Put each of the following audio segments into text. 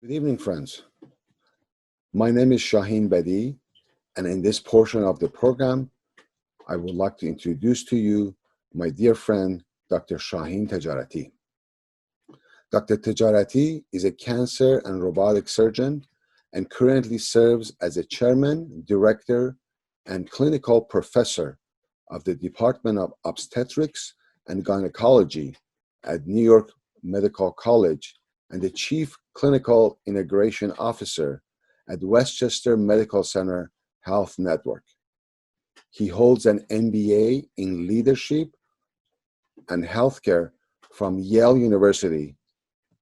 Good evening, friends. My name is Shaheen Badi, and in this portion of the program, I would like to introduce to you my dear friend, Dr. Shaheen Tedjarati. Dr. Tedjarati is a cancer and robotic surgeon and currently serves as a chairman, director, and clinical professor of the Department of Obstetrics and Gynecology at New York Medical College and the Chief Clinical Integration Officer at Westchester Medical Center Health Network. He holds an MBA in Leadership and Healthcare from Yale University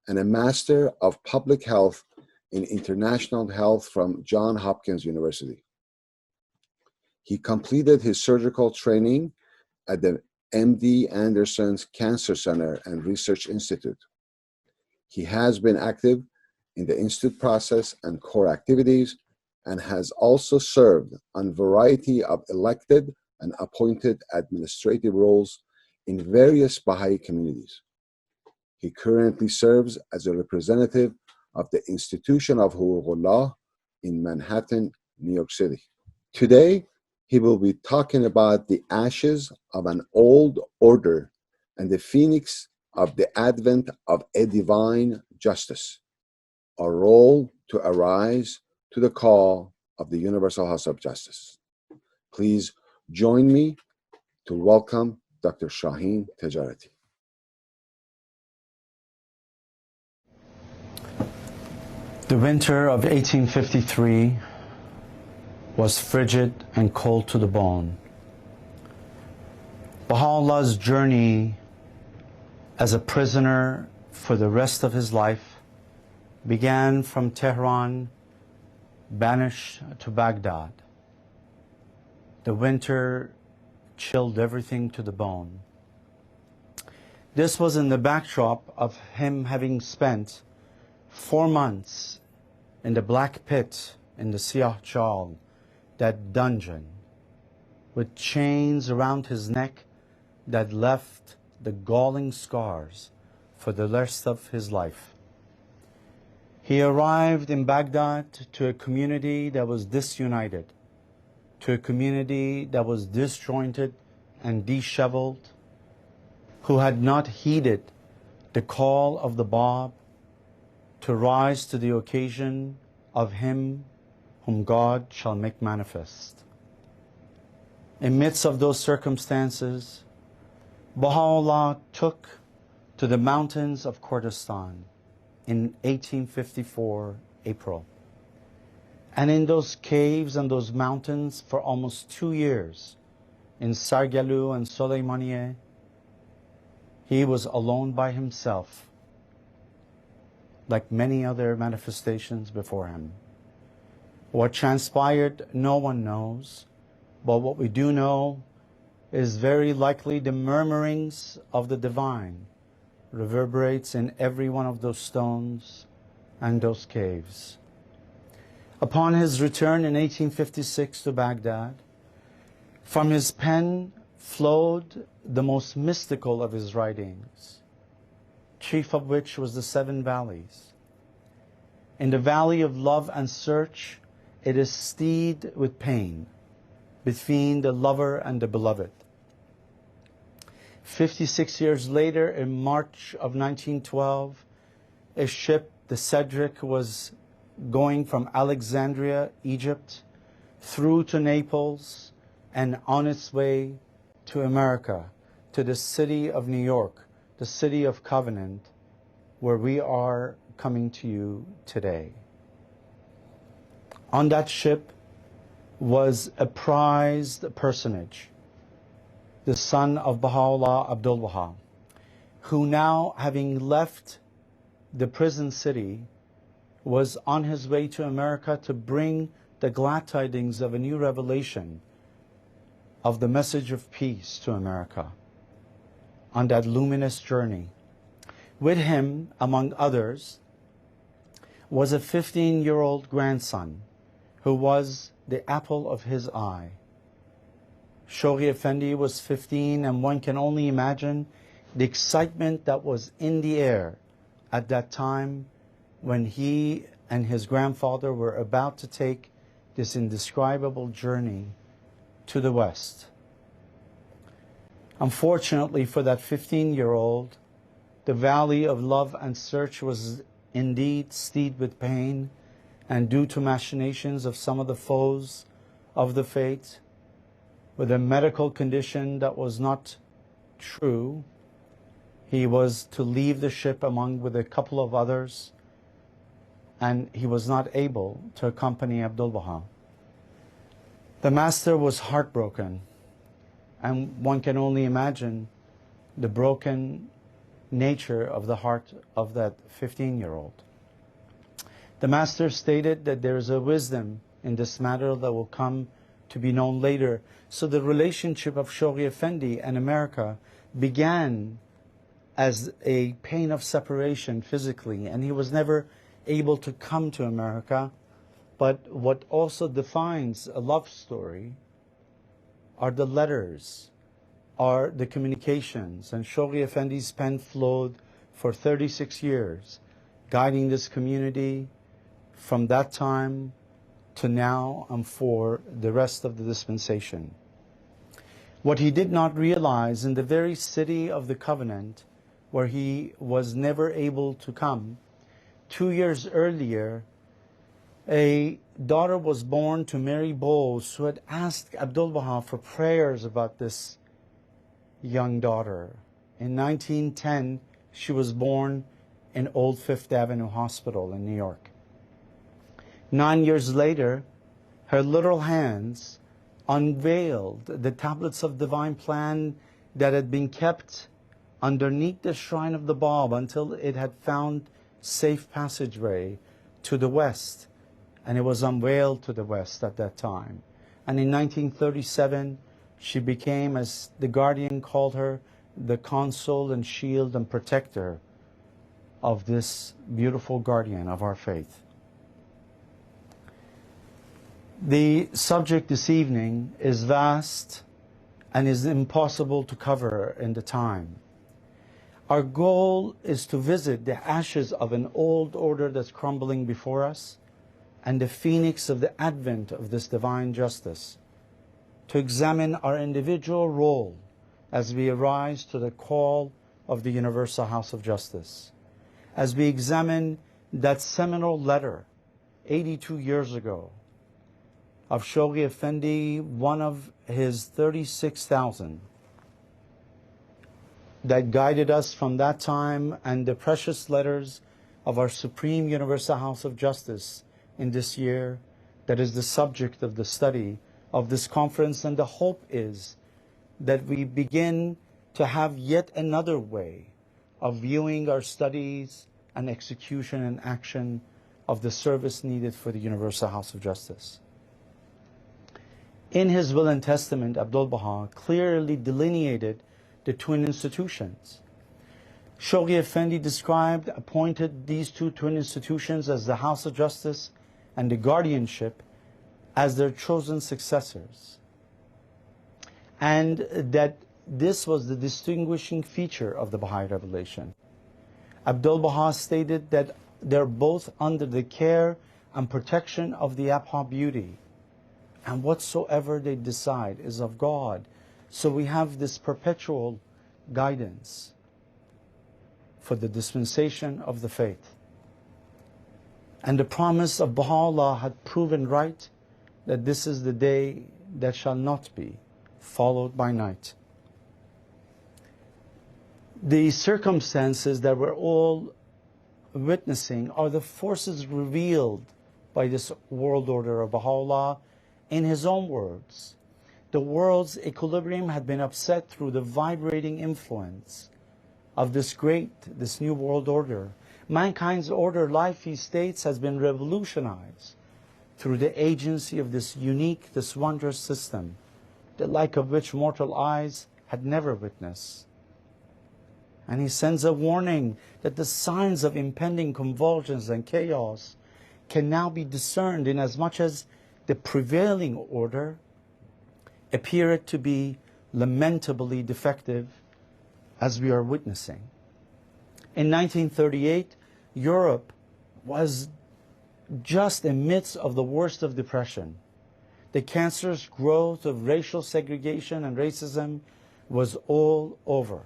and a Master of Public Health in International Health from Johns Hopkins University. He completed his surgical training at the MD Anderson's Cancer Center and Research Institute. He has been active in the institute process and core activities and has also served on a variety of elected and appointed administrative roles in various Baha'i communities. He currently serves as a representative of the Institution of Ḥuququ'llah in Manhattan, New York City. Today, he will be talking about the ashes of an old order and the phoenix of the advent of a divine justice, a role to arise to the call of the universal house of justice. Please join me to welcome Dr. Shaheen Tedjarati. The winter of 1853 was frigid and cold to the bone. Baha'u'llah's journey as a prisoner for the rest of his life began from Tehran, banished to Baghdad. The winter chilled everything to the bone. This was in the backdrop of him having spent 4 months in the black pit in the Siyah Chal, that dungeon, with chains around his neck that left the galling scars for the rest of his life. He arrived in Baghdad to a community that was disunited, to a community that was disjointed and disheveled, who had not heeded the call of the Bab to rise to the occasion of him whom God shall make manifest. In midst of those circumstances, Baha'u'llah took to the mountains of Kurdistan in 1854, April. And in those caves and those mountains for almost 2 years, in Sargalu and Soleimaniye, he was alone by himself, like many other manifestations before him. What transpired, no one knows, but what we do know is very likely the murmurings of the divine reverberates in every one of those stones and those caves. Upon his return in 1856 to Baghdad, from his pen flowed the most mystical of his writings, chief of which was the 7 valleys. In the valley of love and search, it is steed with pain between the lover and the beloved. 56 years later, in March of 1912, a ship, the Cedric, was going from Alexandria, Egypt, through to Naples, and on its way to America, to the city of New York, the city of Covenant, where we are coming to you today. On that ship was a prized personage, the son of Baha'u'llah, Abdul-Baha, who now, having left the prison city, was on his way to America to bring the glad tidings of a new revelation of the message of peace to America on that luminous journey. With him, among others, was a 15-year-old grandson who was the apple of his eye. Shoghi Effendi was 15, and one can only imagine the excitement that was in the air at that time when he and his grandfather were about to take this indescribable journey to the West. Unfortunately for that 15-year-old, the valley of love and search was indeed steeped with pain, and due to machinations of some of the foes of the faith, with a medical condition that was not true, he was to leave the ship with a couple of others, and he was not able to accompany Abdul-Baha. The master was heartbroken, and one can only imagine the broken nature of the heart of that 15-year-old. The master stated that there is a wisdom in this matter that will come to be known later. So the relationship of Shoghi Effendi and America began as a pain of separation physically, and he was never able to come to America. But what also defines a love story are the letters, are the communications, and Shoghi Effendi's pen flowed for 36 years, guiding this community from that time to now and for the rest of the dispensation. What he did not realize, in the very city of the covenant, where he was never able to come, 2 years earlier, a daughter was born to Mary Bowles, who had asked Abdul-Baha for prayers about this young daughter. In 1910, she was born in Old Fifth Avenue Hospital in New York. 9 years later, her little hands unveiled the tablets of divine plan that had been kept underneath the shrine of the Bab until it had found safe passageway to the West, and it was unveiled to the West at that time. And in 1937, she became, as the Guardian called her, the console and shield and protector of this beautiful guardian of our faith. The subject this evening is vast and is impossible to cover in the time. Our goal is to visit the ashes of an old order that's crumbling before us and the phoenix of the advent of this divine justice, to examine our individual role as we arise to the call of the Universal House of Justice, as we examine that seminal letter 82 years ago of Shoghi Effendi, one of his 36,000, that guided us from that time, and the precious letters of our Supreme Universal House of Justice in this year, that is the subject of the study of this conference. And the hope is that we begin to have yet another way of viewing our studies and execution and action of the service needed for the Universal House of Justice. In his will and testament, Abdul-Baha clearly delineated the twin institutions. Shoghi Effendi appointed these two twin institutions as the House of Justice and the guardianship as their chosen successors. And that this was the distinguishing feature of the Baha'i revelation. Abdul-Baha stated that they're both under the care and protection of the Abha beauty, and whatsoever they decide is of God. So we have this perpetual guidance for the dispensation of the faith. And the promise of Baha'u'llah had proven right, that this is the day that shall not be followed by night. The circumstances that we're all witnessing are the forces revealed by this world order of Baha'u'llah in his own words. The world's equilibrium had been upset through the vibrating influence of this new world order. Mankind's order life, he states, has been revolutionized through the agency of this unique, this wondrous system, the like of which mortal eyes had never witnessed. And he sends a warning that the signs of impending convulsions and chaos can now be discerned, in as much as the prevailing order appeared to be lamentably defective, as we are witnessing. In 1938, Europe was just amidst of the worst of depression. The cancerous growth of racial segregation and racism was all over.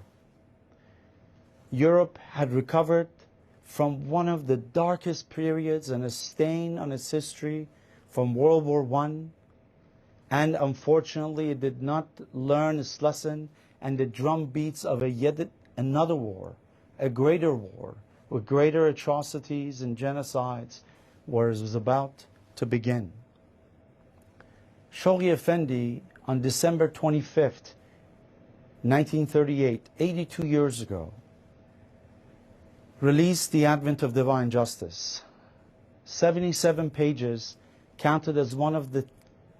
Europe had recovered from one of the darkest periods and a stain on its history from World War I, and unfortunately it did not learn its lesson, and the drum beats of yet another war, a greater war, with greater atrocities and genocides, was about to begin. Shoghi Effendi, on December 25th, 1938, 82 years ago, released The Advent of Divine Justice. 77 pages, counted as one of the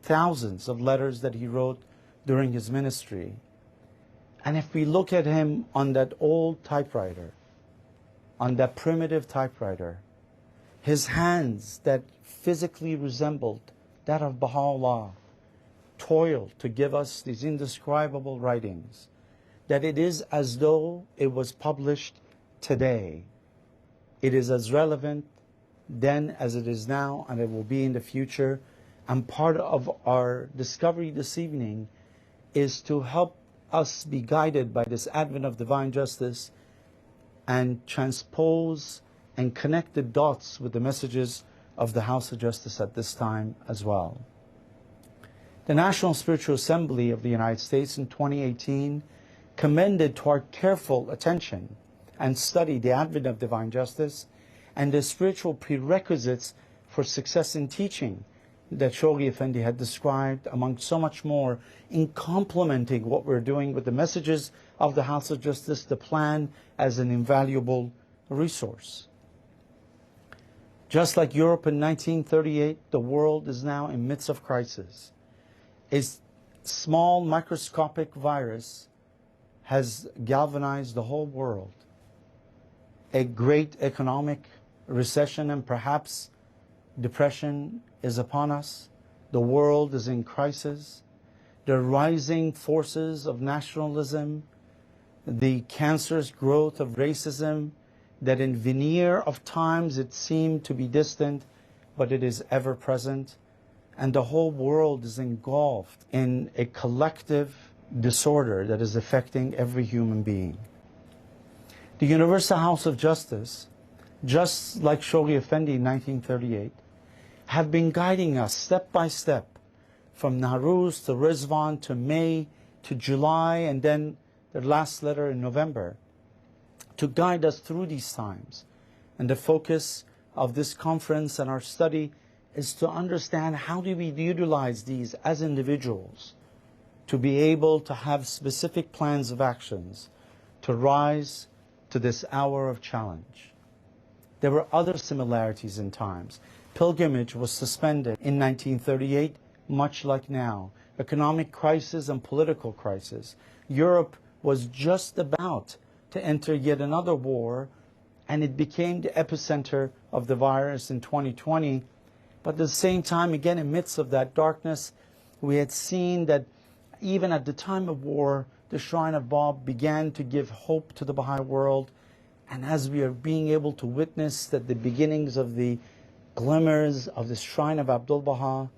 thousands of letters that he wrote during his ministry. And if we look at him on that old typewriter, on that primitive typewriter, his hands that physically resembled that of Baha'u'llah toiled to give us these indescribable writings, that it is as though it was published today. It is as relevant then as it is now, and it will be in the future. And part of our discovery this evening is to help us be guided by this advent of divine justice and transpose and connect the dots with the messages of the House of Justice at this time as well. The National Spiritual Assembly of the United States in 2018 commended to our careful attention and study the advent of divine justice and the spiritual prerequisites for success in teaching that Shoghi Effendi had described, among so much more, in complementing what we're doing with the messages of the House of Justice, the plan as an invaluable resource. Just like Europe in 1938, the world is now in midst of crisis. A small microscopic virus has galvanized the whole world. A great economic recession and perhaps depression is upon us. The world is in crisis. The rising forces of nationalism, the cancerous growth of racism, that in veneer of times it seemed to be distant, but it is ever present. And the whole world is engulfed in a collective disorder that is affecting every human being. The Universal House of Justice, just like Shoghi Effendi in 1938, have been guiding us step by step, from Nowruz to Rizwan to May to July, and then the last letter in November, to guide us through these times. And the focus of this conference and our study is to understand how do we utilize these as individuals to be able to have specific plans of actions to rise to this hour of challenge. There were other similarities in times. Pilgrimage was suspended in 1938, much like now. Economic crisis and political crisis. Europe was just about to enter yet another war, and it became the epicenter of the virus in 2020. But at the same time, again, in the midst of that darkness, we had seen that even at the time of war, the Shrine of Bab began to give hope to the Baha'i world. And as we are being able to witness that the beginnings of the glimmers of the Shrine of Abdul-Baha,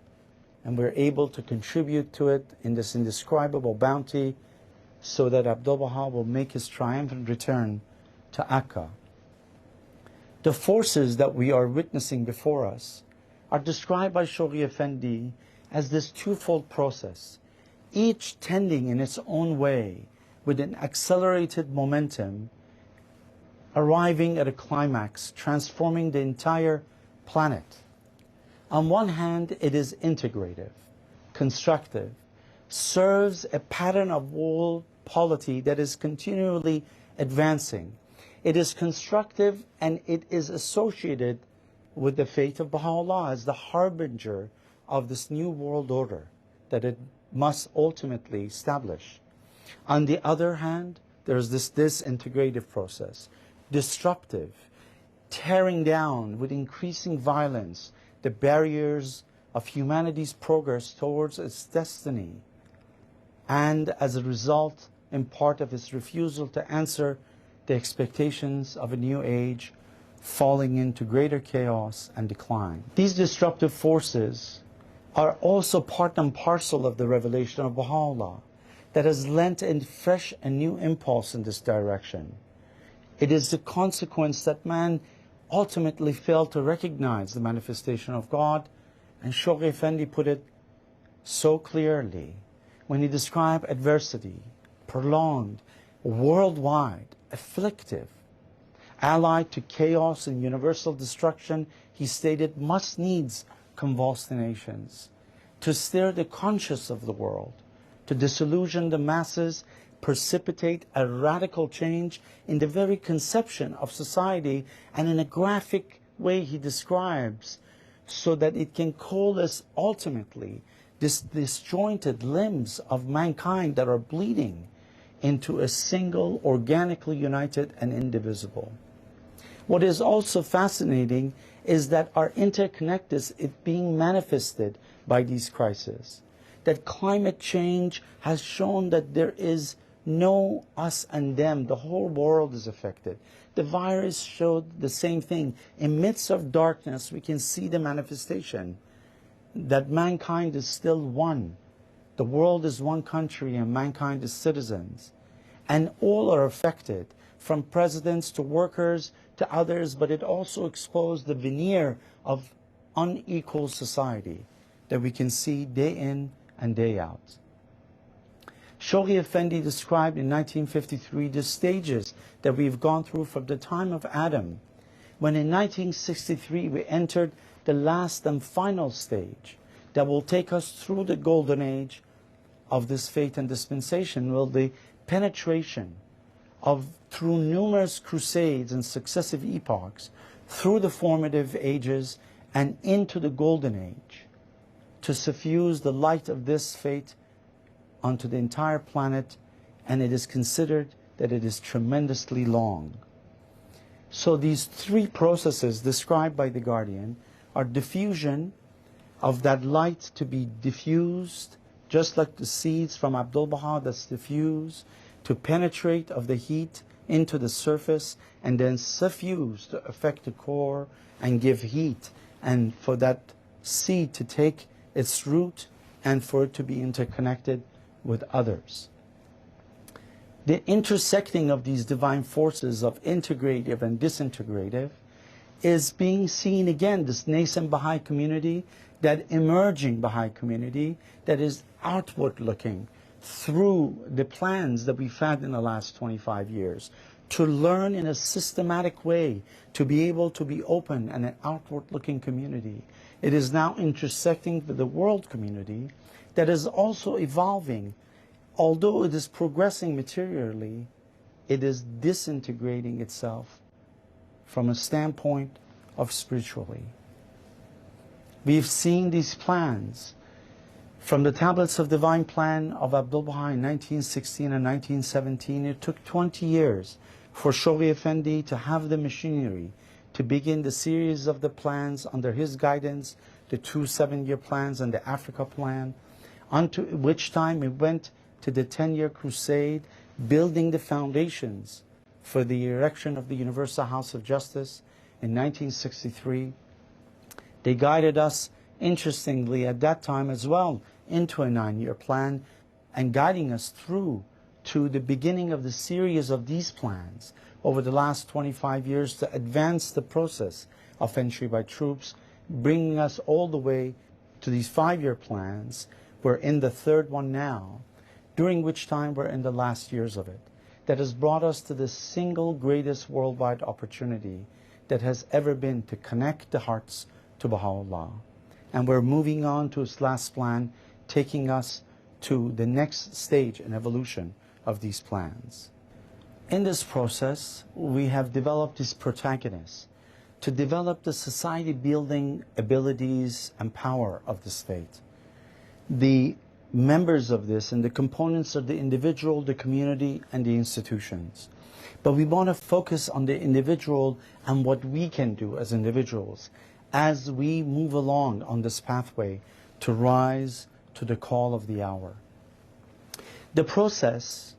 and we're able to contribute to it in this indescribable bounty, so that Abdul-Baha will make his triumphant return to Akka. The forces that we are witnessing before us are described by Shoghi Effendi as this twofold process, each tending in its own way with an accelerated momentum, arriving at a climax, transforming the entire planet. On one hand, it is integrative, constructive, serves a pattern of world polity that is continually advancing. It is constructive, and it is associated with the fate of Baha'u'llah as the harbinger of this new world order that it must ultimately establish. On the other hand, there is this disintegrative process, disruptive, tearing down with increasing violence the barriers of humanity's progress towards its destiny, and as a result, in part of its refusal to answer the expectations of a new age, falling into greater chaos and decline. These disruptive forces are also part and parcel of the revelation of Baha'u'llah that has lent a fresh and new impulse in this direction. It is the consequence that man ultimately failed to recognize the manifestation of God, and Shoghi Effendi put it so clearly when he described adversity, prolonged, worldwide, afflictive, allied to chaos and universal destruction. He stated must needs convulse the nations, to stir the conscience of the world, to disillusion the masses, precipitate a radical change in the very conception of society, and in a graphic way he describes, so that it can coalesce ultimately this disjointed limbs of mankind that are bleeding into a single, organically united and indivisible. What is also fascinating is that our interconnectedness is being manifested by these crises. That climate change has shown that there is no us and them. The whole world is affected. The virus showed the same thing. In midst of darkness, we can see the manifestation that mankind is still one. The world is one country and mankind is citizens. And all are affected, from presidents to workers to others, but it also exposed the veneer of unequal society that we can see day in and day out. Shoghi Effendi described in 1953 the stages that we've gone through from the time of Adam, when in 1963 we entered the last and final stage that will take us through the golden age of this faith and dispensation, will the penetration of, through numerous crusades and successive epochs, through the formative ages and into the golden age, to suffuse the light of this faith onto the entire planet, and it is considered that it is tremendously long. So these three processes described by the Guardian are diffusion of that light to be diffused, just like the seeds from Abdul-Baha that's diffused, to penetrate of the heat into the surface, and then suffuse to affect the core and give heat, and for that seed to take its root and for it to be interconnected with others. The intersecting of these divine forces of integrative and disintegrative is being seen again, this nascent Baha'i community, that emerging Baha'i community that is outward looking through the plans that we've had in the last 25 years, to learn in a systematic way, to be able to be open and an outward looking community. It is now intersecting with the world community that is also evolving. Although it is progressing materially, it is disintegrating itself from a standpoint of spiritually. We've seen these plans from the tablets of divine plan of Abdul-Baha in 1916 and 1917. It took 20 years for Shoghi Effendi to have the machinery to begin the series of the plans under his guidance, the 2 7-year plans and the Africa plan, unto which time he went to the 10-year crusade, building the foundations for the erection of the Universal House of Justice in 1963. They guided us, interestingly, at that time as well, into a 9-year plan, and guiding us through to the beginning of the series of these plans over the last 25 years to advance the process of entry by troops, bringing us all the way to these 5-year plans. We're in the 3rd one now, during which time we're in the last years of it. That has brought us to the single greatest worldwide opportunity that has ever been to connect the hearts to Baha'u'llah. And we're moving on to its last plan, taking us to the next stage in evolution of these plans. In this process, we have developed these protagonists to develop the society building abilities and power of the state. The members of this and the components of the individual, the community, and the institutions. But we want to focus on the individual and what we can do as individuals as we move along on this pathway to rise to the call of the hour. The process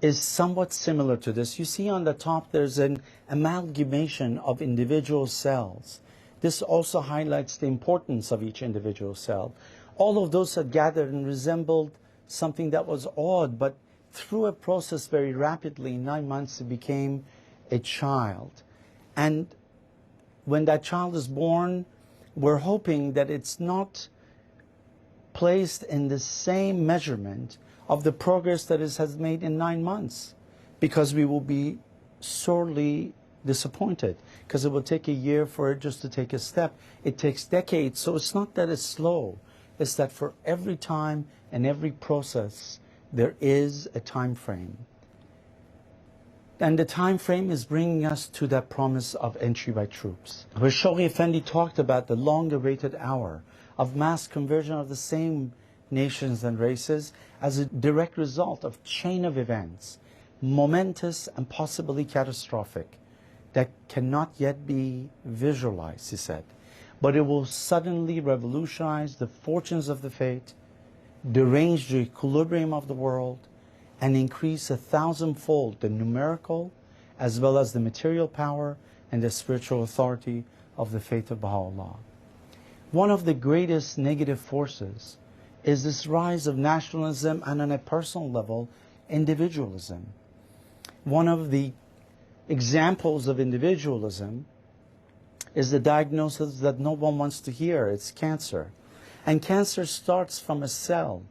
is somewhat similar to this. You see on the top there's an amalgamation of individual cells. This also highlights the importance of each individual cell. All of those had gathered and resembled something that was odd, but through a process very rapidly, in 9 months it became a child. And when that child is born, we're hoping that it's not placed in the same measurement of the progress that it has made in 9 months, because we will be sorely disappointed, because it will take a year for it just to take a step. It takes decades, so it's not that it's slow. It's that for every time and every process, there is a time frame. And the time frame is bringing us to that promise of entry by troops, where Shoghi Effendi talked about the long-awaited hour of mass conversion of the same nations and races as a direct result of chain of events, momentous and possibly catastrophic, that cannot yet be visualized, he said. But it will suddenly revolutionize the fortunes of the fate, derange the equilibrium of the world, and increase 1,000-fold the numerical as well as the material power and the spiritual authority of the faith of Baha'u'llah. One of the greatest negative forces is this rise of nationalism and, on a personal level, individualism. One of the examples of individualism is the diagnosis that no one wants to hear. It's cancer. And cancer starts from a cell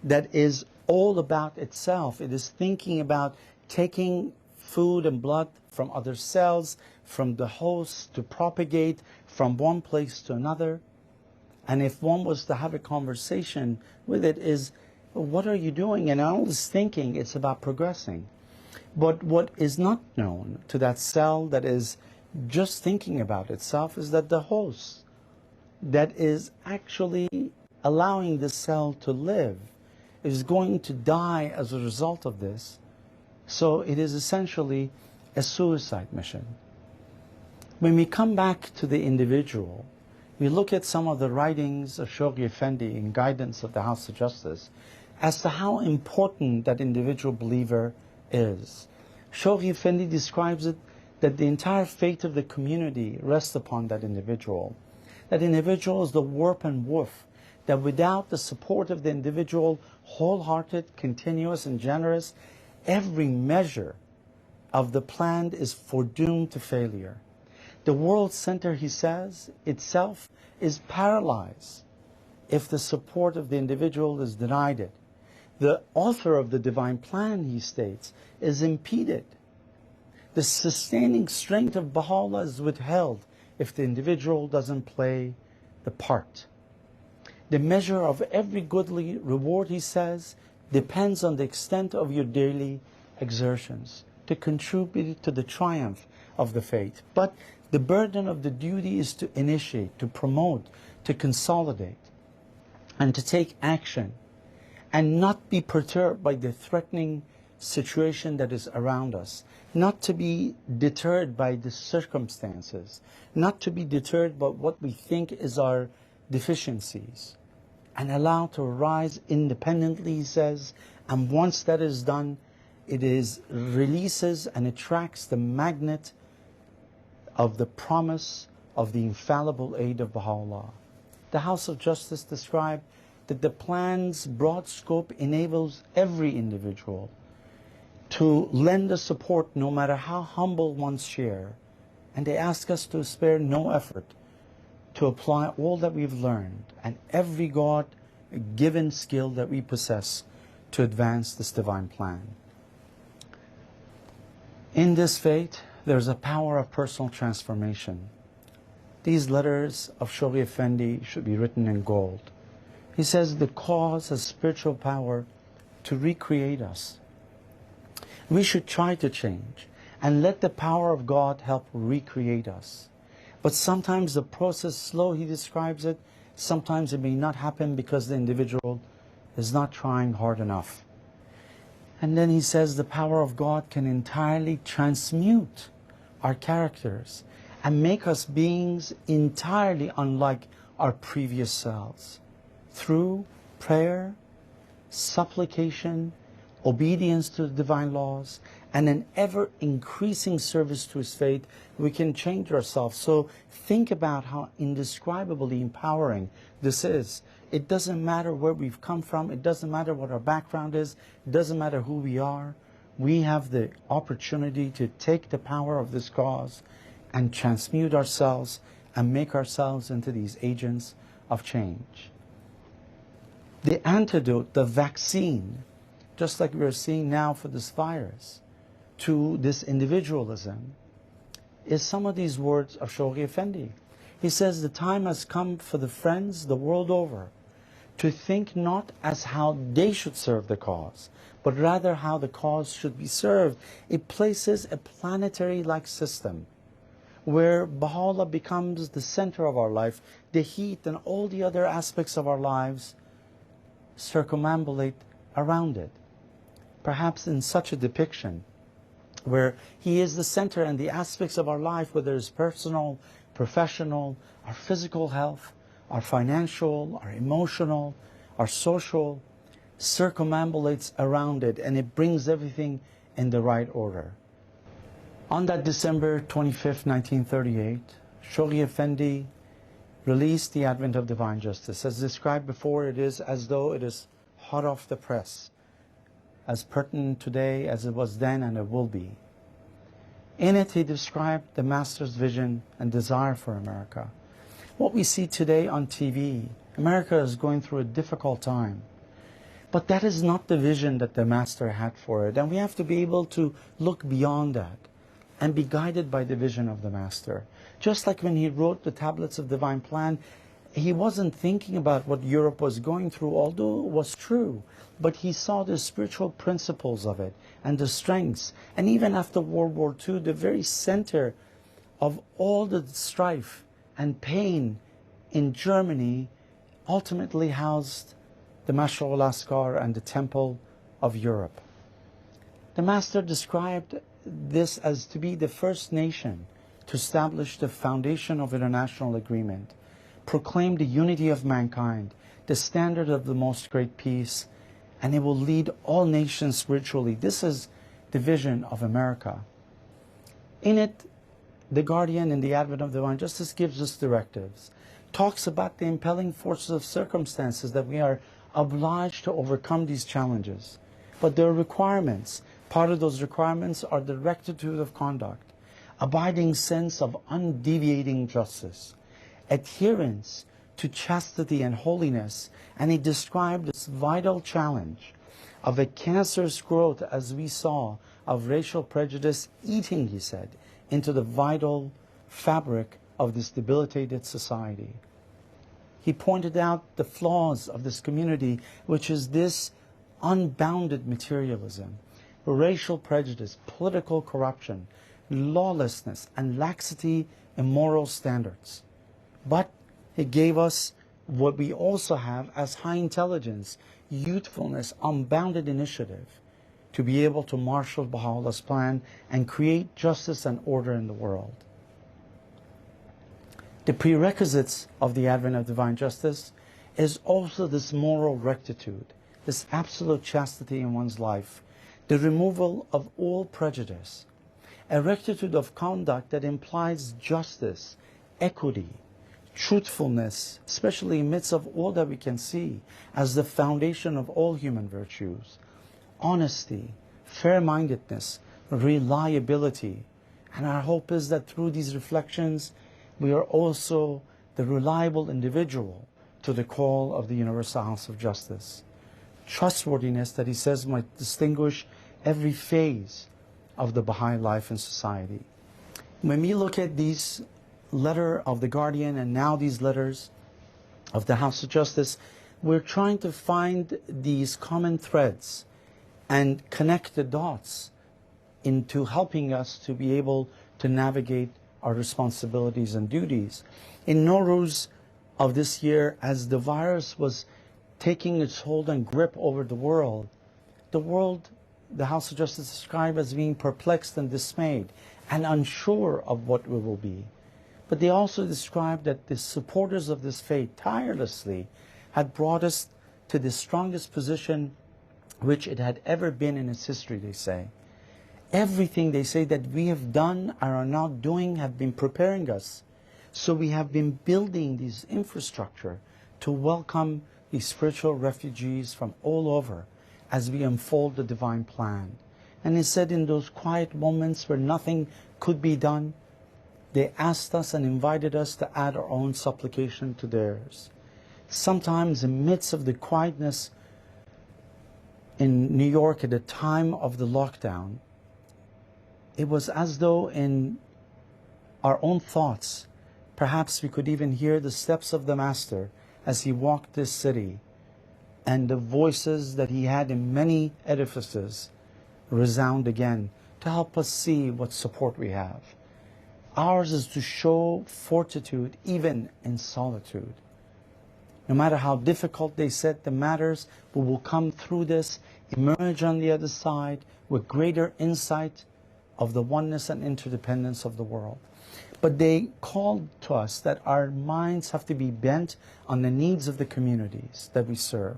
that is all about itself. It is thinking about taking food and blood from other cells, from the host, to propagate from one place to another. And if one was to have a conversation with it, is, what are you doing? And all this thinking, it's about progressing. But what is not known to that cell that is just thinking about itself is that the host that is actually allowing the cell to live is going to die as a result of this. So it is essentially a suicide mission. When we come back to the individual, we look at some of the writings of Shoghi Effendi in Guidance of the House of Justice as to how important that individual believer is. Shoghi Effendi describes it that the entire fate of the community rests upon that individual. That individual is the warp and woof, that without the support of the individual, wholehearted, continuous, and generous, every measure of the plan is foredoomed to failure. The world center, he says, itself is paralyzed if the support of the individual is denied it. The author of the divine plan, he states, is impeded. The sustaining strength of Baha'u'llah is withheld if the individual doesn't play the part. The measure of every goodly reward, he says, depends on the extent of your daily exertions to contribute to the triumph of the faith. But the burden of the duty is to initiate, to promote, to consolidate, and to take action, and not be perturbed by the threatening situation that is around us, not to be deterred by the circumstances, not to be deterred by what we think is our deficiencies, and allow to arise independently, he says, and once that is done, it is releases and attracts the magnet of the promise of the infallible aid of Baha'u'llah. The House of Justice described that the plan's broad scope enables every individual to lend a support no matter how humble one's share. And they ask us to spare no effort to apply all that we've learned and every God-given skill that we possess to advance this divine plan. In this faith, there's a power of personal transformation. These letters of Shoghi Effendi should be written in gold. He says the cause has spiritual power to recreate us. We should try to change and let the power of God help recreate us. But sometimes the process is slow, he describes it. Sometimes it may not happen because the individual is not trying hard enough. And then he says the power of God can entirely transmute our characters and make us beings entirely unlike our previous selves through prayer, supplication, obedience to the divine laws, and an ever-increasing service to His faith, we can change ourselves. So think about how indescribably empowering this is. It doesn't matter where we've come from. It doesn't matter what our background is. It doesn't matter who we are. We have the opportunity to take the power of this cause and transmute ourselves and make ourselves into these agents of change. The antidote, the vaccine, just like we're seeing now for this virus, to this individualism, is some of these words of Shoghi Effendi. He says, the time has come for the friends the world over to think not as how they should serve the cause, but rather how the cause should be served. It places a planetary-like system where Baha'u'llah becomes the center of our life, the heat and all the other aspects of our lives circumambulate around it. Perhaps in such a depiction, where He is the center and the aspects of our life, whether it's personal, professional, our physical health, our financial, our emotional, our social, circumambulates around it, and it brings everything in the right order. On that December 25th, 1938, Shoghi Effendi released The Advent of Divine Justice. As described before, it is as though it is hot off the press, as pertinent today as it was then, and it will be. In it, he described the Master's vision and desire for America. What we see today on TV, America is going through a difficult time. But that is not the vision that the Master had for it. And we have to be able to look beyond that and be guided by the vision of the Master. Just like when he wrote the Tablets of Divine Plan, he wasn't thinking about what Europe was going through, although it was true. But he saw the spiritual principles of it and the strengths. And even after World War II, the very center of all the strife and pain in Germany ultimately housed the Mash'al al-Askar and the Temple of Europe. The Master described this as to be the first nation to establish the foundation of international agreement, proclaim the unity of mankind, the standard of the most great peace, and it will lead all nations spiritually. This is the vision of America. In it, the Guardian in the Advent of Divine Justice gives us directives, talks about the impelling forces of circumstances that we are obliged to overcome these challenges. But there are requirements. Part of those requirements are the rectitude of conduct, abiding sense of undeviating justice, adherence to chastity and holiness, and he described this vital challenge of a cancerous growth, as we saw, of racial prejudice eating, he said, into the vital fabric of this debilitated society. He pointed out the flaws of this community, which is this unbounded materialism, racial prejudice, political corruption, lawlessness, and laxity in moral standards. But he gave us what we also have as high intelligence, youthfulness, unbounded initiative, to be able to marshal Baha'u'llah's plan and create justice and order in the world. The prerequisites of the Advent of Divine Justice is also this moral rectitude, this absolute chastity in one's life, the removal of all prejudice, a rectitude of conduct that implies justice, equity, truthfulness, especially amidst of all that we can see as the foundation of all human virtues, honesty, fair-mindedness, reliability. And our hope is that through these reflections, we are also the reliable individual to the call of the Universal House of Justice. Trustworthiness that he says might distinguish every phase of the Baha'i life and society. When we look at these letter of the Guardian and now these letters of the House of Justice, we're trying to find these common threads and connect the dots into helping us to be able to navigate our responsibilities and duties. In Nowruz of this year, as the virus was taking its hold and grip over the world, the House of Justice described as being perplexed and dismayed and unsure of what it will be. But they also described that the supporters of this faith tirelessly had brought us to the strongest position which it had ever been in its history, they say. Everything they say that we have done or are now doing have been preparing us. So we have been building this infrastructure to welcome these spiritual refugees from all over as we unfold the divine plan. And he said in those quiet moments where nothing could be done, they asked us and invited us to add our own supplication to theirs. Sometimes in the midst of the quietness in New York at the time of the lockdown, it was as though in our own thoughts, perhaps we could even hear the steps of the Master as he walked this city, and the voices that he had in many edifices resound again to help us see what support we have. Ours is to show fortitude even in solitude. No matter how difficult they said the matters, we will come through this, emerge on the other side with greater insight of the oneness and interdependence of the world. But they called to us that our minds have to be bent on the needs of the communities that we serve.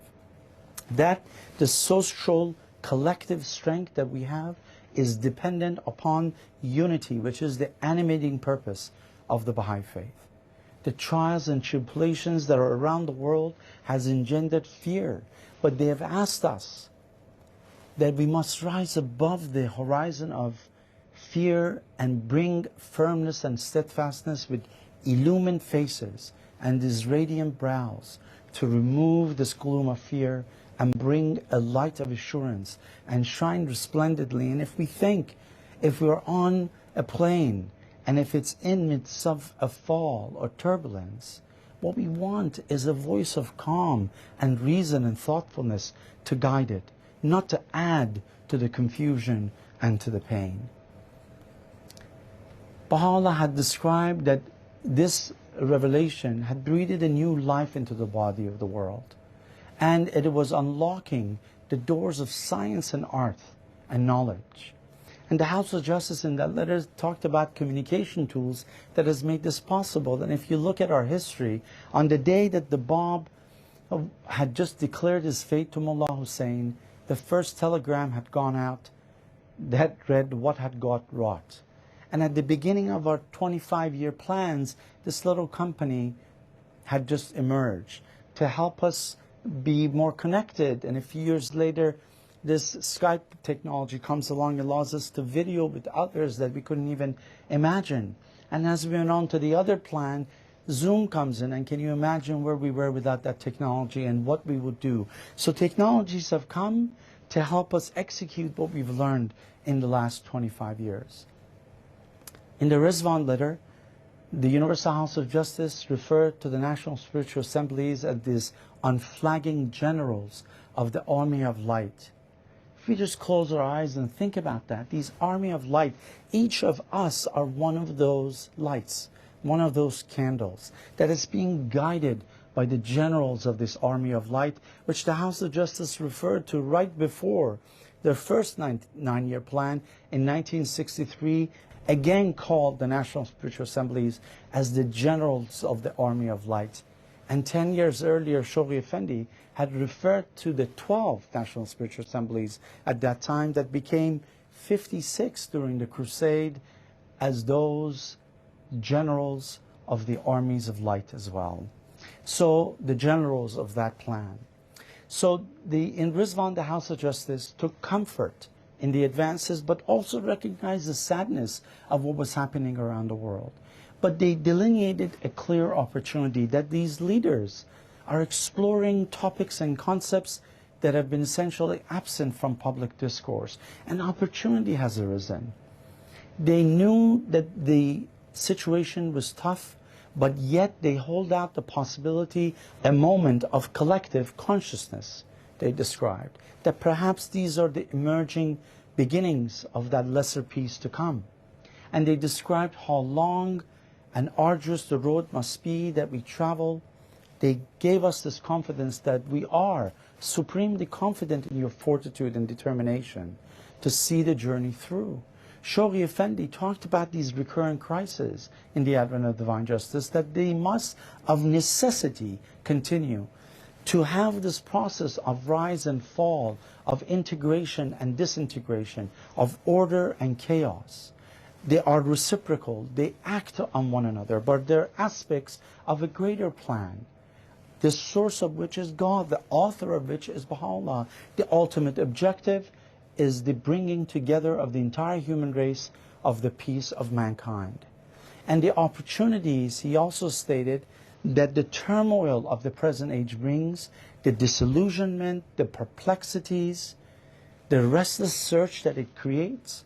That the social collective strength that we have is dependent upon unity, which is the animating purpose of the Baha'i faith. The trials and tribulations that are around the world has engendered fear, but they have asked us that we must rise above the horizon of fear and bring firmness and steadfastness with illumined faces and these radiant brows to remove this gloom of fear and bring a light of assurance and shine resplendently. And if we think, if we're on a plane and if it's in midst of a fall or turbulence, what we want is a voice of calm and reason and thoughtfulness to guide it, not to add to the confusion and to the pain. Baha'u'llah had described that this revelation had breathed a new life into the body of the world. And it was unlocking the doors of science and art and knowledge. And the House of Justice in that letter talked about communication tools that has made this possible. And if you look at our history, on the day that the Bab had just declared his fate to Mullah Hussein, the first telegram had gone out that read what had got wrought. And at the beginning of our 25-year plans, this little company had just emerged to help us be more connected. And a few years later, this Skype technology comes along and allows us to video with others that we couldn't even imagine. And as we went on to the other plan, Zoom comes in, and can you imagine where we were without that technology and what we would do? So technologies have come to help us execute what we've learned in the last 25 years. In the Rizwan letter, the Universal House of Justice referred to the National Spiritual Assemblies as these unflagging generals of the Army of Light. If we just close our eyes and think about that, these Army of Light, each of us are one of those lights, one of those candles that is being guided by the generals of this Army of Light, which the House of Justice referred to right before their first nine-year plan in 1963, again called the National Spiritual Assemblies as the generals of the Army of Light. And 10 years earlier, Shoghi Effendi had referred to the 12 National Spiritual Assemblies at that time that became 56 during the Crusade as those generals of the armies of light as well. So the generals of that plan. So in Rizwan, the House of Justice took comfort in the advances, but also recognized the sadness of what was happening around the world. But they delineated a clear opportunity that these leaders are exploring topics and concepts that have been essentially absent from public discourse. An opportunity has arisen. They knew that the situation was tough, but yet they hold out the possibility, a moment of collective consciousness, they described, that perhaps these are the emerging beginnings of that lesser peace to come. And they described how long and arduous the road must be that we travel. They gave us this confidence that we are supremely confident in your fortitude and determination to see the journey through. Shoghi Effendi talked about these recurrent crises in the advent of divine justice, that they must of necessity continue. to have this process of rise and fall, of integration and disintegration, of order and chaos. They are reciprocal, they act on one another, but they're aspects of a greater plan, the source of which is God, the author of which is Baha'u'llah. The ultimate objective is the bringing together of the entire human race of the peace of mankind. And the opportunities, he also stated, that the turmoil of the present age brings, the disillusionment, the perplexities, the restless search that it creates,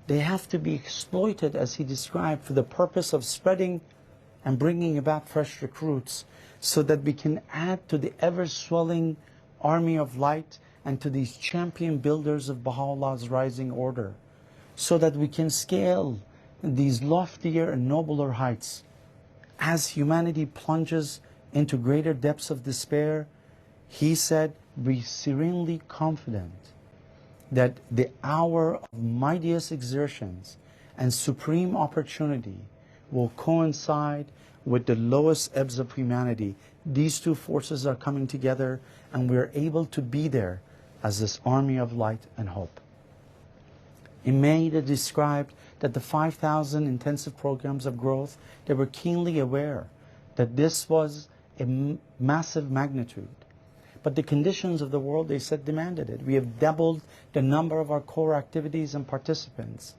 they have to be exploited, as he described, for the purpose of spreading and bringing about fresh recruits, so that we can add to the ever-swelling army of light and to these champion builders of Baha'u'llah's rising order, so that we can scale these loftier and nobler heights. As humanity plunges into greater depths of despair, he said, be serenely confident that the hour of mightiest exertions and supreme opportunity will coincide with the lowest ebbs of humanity. These two forces are coming together, and we are able to be there as this army of light and hope. In May, they described that the 5,000 intensive programs of growth, they were keenly aware that this was a massive magnitude. But the conditions of the world, they said, demanded it. We have doubled the number of our core activities and participants.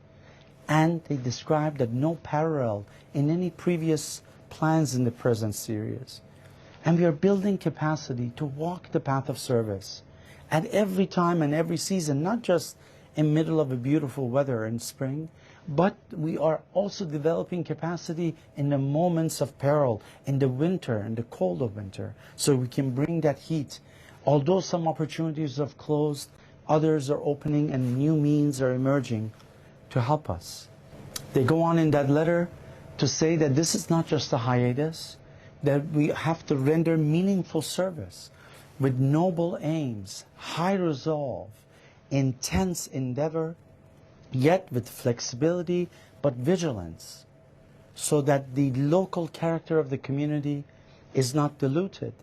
And they described that no parallel in any previous plans in the present series. And we are building capacity to walk the path of service at every time and every season, not just in middle of a beautiful weather in spring, but we are also developing capacity in the moments of peril, in the winter, in the cold of winter, so we can bring that heat. Although some opportunities have closed, others are opening and new means are emerging to help us. They go on in that letter to say that this is not just a hiatus, that we have to render meaningful service with noble aims, high resolve, intense endeavor, yet with flexibility but vigilance, so that the local character of the community is not diluted.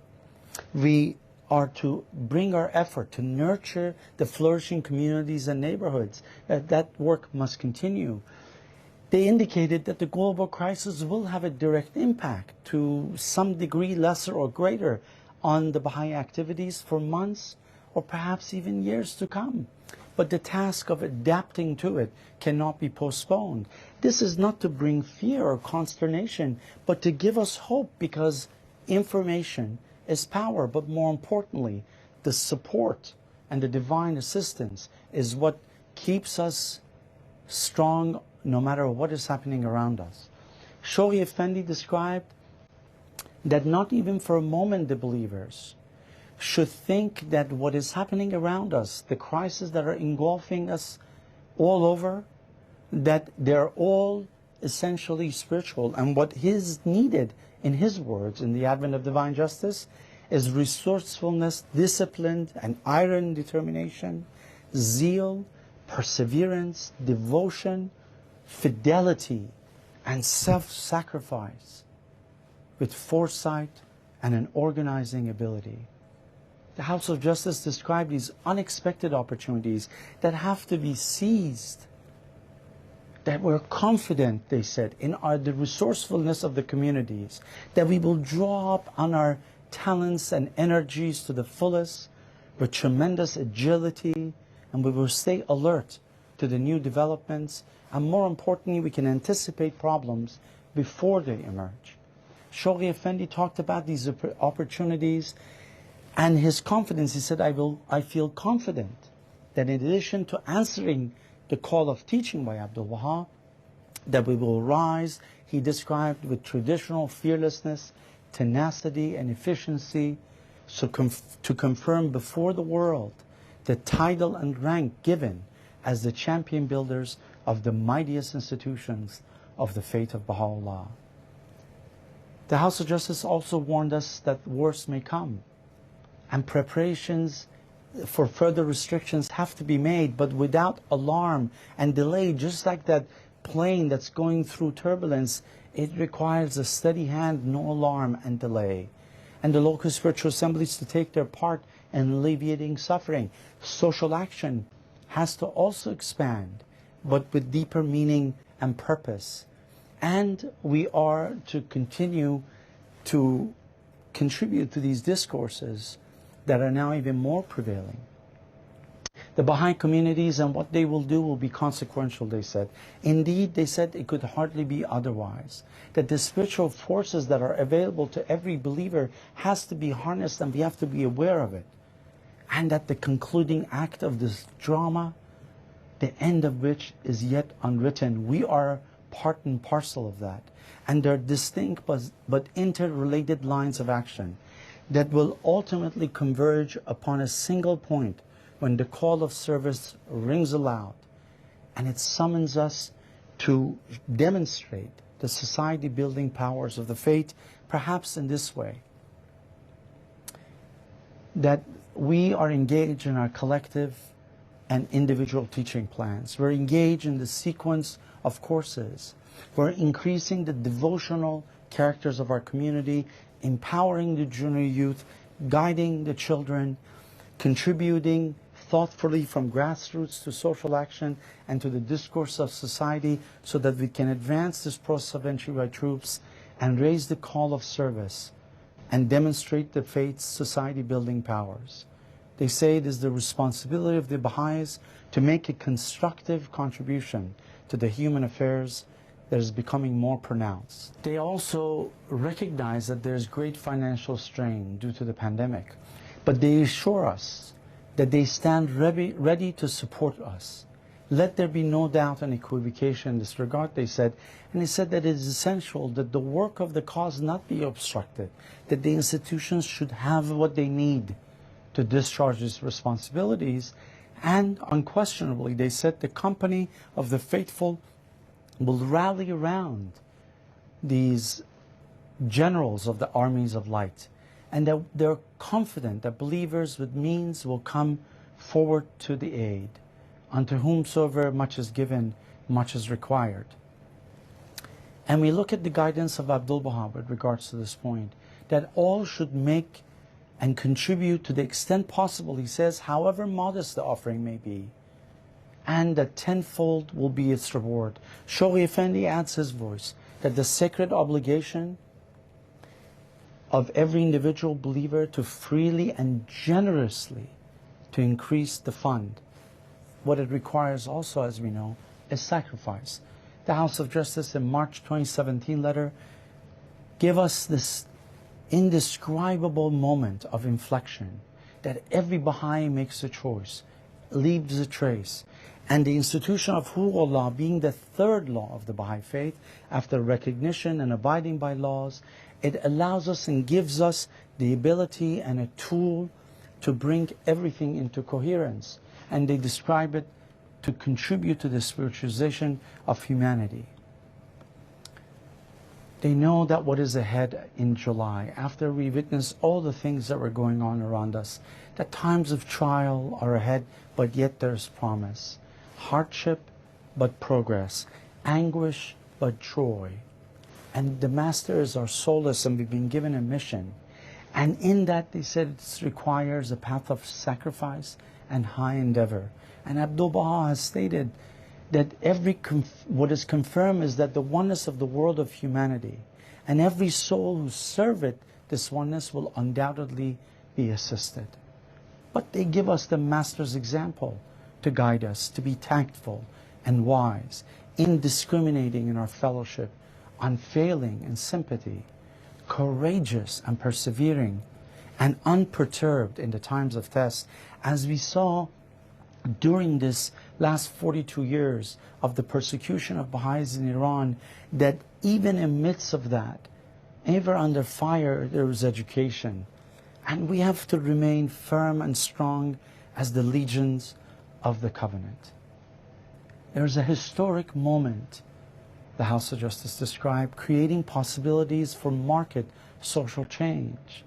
We are to bring our effort to nurture the flourishing communities and neighborhoods. That work must continue. They indicated that the global crisis will have a direct impact, to some degree, lesser or greater, on the Baha'i activities for months or perhaps even years to come. But the task of adapting to it cannot be postponed. This is not to bring fear or consternation, but to give us hope, because information is power. But more importantly, the support and the divine assistance is what keeps us strong no matter what is happening around us. Shoghi Effendi described that not even for a moment the believers should think that what is happening around us, the crises that are engulfing us all over, that they're all essentially spiritual. And what is needed, in his words, in the advent of divine justice, is resourcefulness, discipline, and iron determination, zeal, perseverance, devotion, fidelity, and self-sacrifice, with foresight and an organizing ability. The House of Justice described these unexpected opportunities that have to be seized, that we're confident, they said, in the resourcefulness of the communities, that we will draw up on our talents and energies to the fullest with tremendous agility, and we will stay alert to the new developments, and more importantly, we can anticipate problems before they emerge. Shoghi Effendi talked about these opportunities and his confidence. He said, I feel confident that in addition to answering the call of teaching by Abdul-Baha, that we will rise, he described, with traditional fearlessness, tenacity, and efficiency, so to confirm before the world the title and rank given as the champion builders of the mightiest institutions of the faith of Baha'u'llah. The House of Justice also warned us that worse may come, and preparations for further restrictions have to be made, but without alarm and delay. Just like that plane that's going through turbulence, it requires a steady hand, no alarm and delay. and the local spiritual assemblies to take their part in alleviating suffering. Social action has to also expand, but with deeper meaning and purpose. And we are to continue to contribute to these discourses that are now even more prevailing. The Baha'i communities and what they will do will be consequential, they said. Indeed, they said it could hardly be otherwise. That the spiritual forces that are available to every believer has to be harnessed, and we have to be aware of it. And that the concluding act of this drama, the end of which is yet unwritten, we are part and parcel of that. And there are distinct but interrelated lines of action that will ultimately converge upon a single point when the call of service rings aloud, and it summons us to demonstrate the society-building powers of the faith, perhaps in this way, that we are engaged in our collective and individual teaching plans. We're engaged in the sequence of courses. We're increasing the devotional characters of our community, empowering the junior youth, guiding the children, contributing thoughtfully from grassroots to social action and to the discourse of society, so that we can advance this process of entry by troops and raise the call of service and demonstrate the faith's society-building powers. They say it is the responsibility of the Baha'is to make a constructive contribution to the human affairs that is becoming more pronounced. They also recognize that there is great financial strain due to the pandemic, but they assure us that they stand ready to support us. Let there be no doubt and equivocation in this regard, they said. And they said that it is essential that the work of the cause not be obstructed, that the institutions should have what they need to discharge these responsibilities. And unquestionably, they said, the company of the faithful will rally around these generals of the armies of light, and that they're confident that believers with means will come forward to the aid. Unto whomsoever much is given, much is required. And we look at the guidance of Abdul-Baha with regards to this point, that all should make and contribute to the extent possible, he says, however modest the offering may be, and that tenfold will be its reward. Shoghi Effendi adds his voice, that the sacred obligation of every individual believer to freely and generously to increase the fund. What it requires also, as we know, is sacrifice. The House of Justice in March 2017 letter gave us this indescribable moment of inflection, that every Baha'i makes a choice, leaves a trace. And the Institution of Ḥuququ'llah, being the third law of the Baha'i faith, after recognition and abiding by laws, it allows us and gives us the ability and a tool to bring everything into coherence. And they describe it to contribute to the spiritualization of humanity. They know that what is ahead in July, after we witness all the things that were going on around us, that times of trial are ahead, but yet there's promise. Hardship, but progress. Anguish, but joy. And the Master is our solace, and we've been given a mission. And in that, they said, it requires a path of sacrifice and high endeavor. And Abdul-Baha has stated that what is confirmed is that the oneness of the world of humanity, and every soul who serve it, this oneness will undoubtedly be assisted. But they give us the Master's example to guide us, to be tactful and wise, indiscriminating in our fellowship, unfailing in sympathy, courageous and persevering, and unperturbed in the times of test, as we saw during this last 42 years of the persecution of Baha'is in Iran, that even in midst of that, ever under fire, there was education. And we have to remain firm and strong as the legions of the covenant. There's a historic moment, the House of Justice described, creating possibilities for market social change.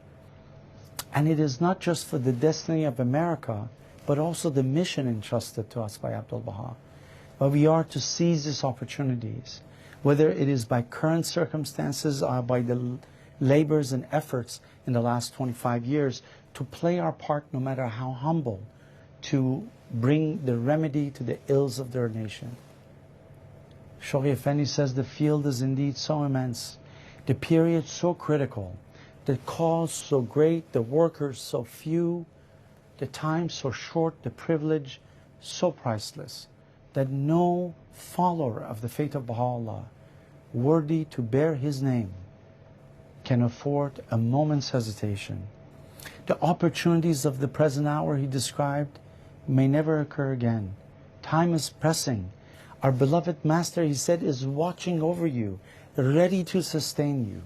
And it is not just for the destiny of America, but also the mission entrusted to us by Abdul-Baha. But we are to seize these opportunities, whether it is by current circumstances or by the labors and efforts in the last 25 years to play our part, no matter how humble, to bring the remedy to the ills of their nation. Shoghi Effendi says the field is indeed so immense, the period so critical, the cause so great, the workers so few, the time so short, the privilege so priceless, that no follower of the faith of Baha'u'llah, worthy to bear his name, can afford a moment's hesitation. The opportunities of the present hour, he described, may never occur again. Time is pressing. Our beloved Master, he said, is watching over you, ready to sustain you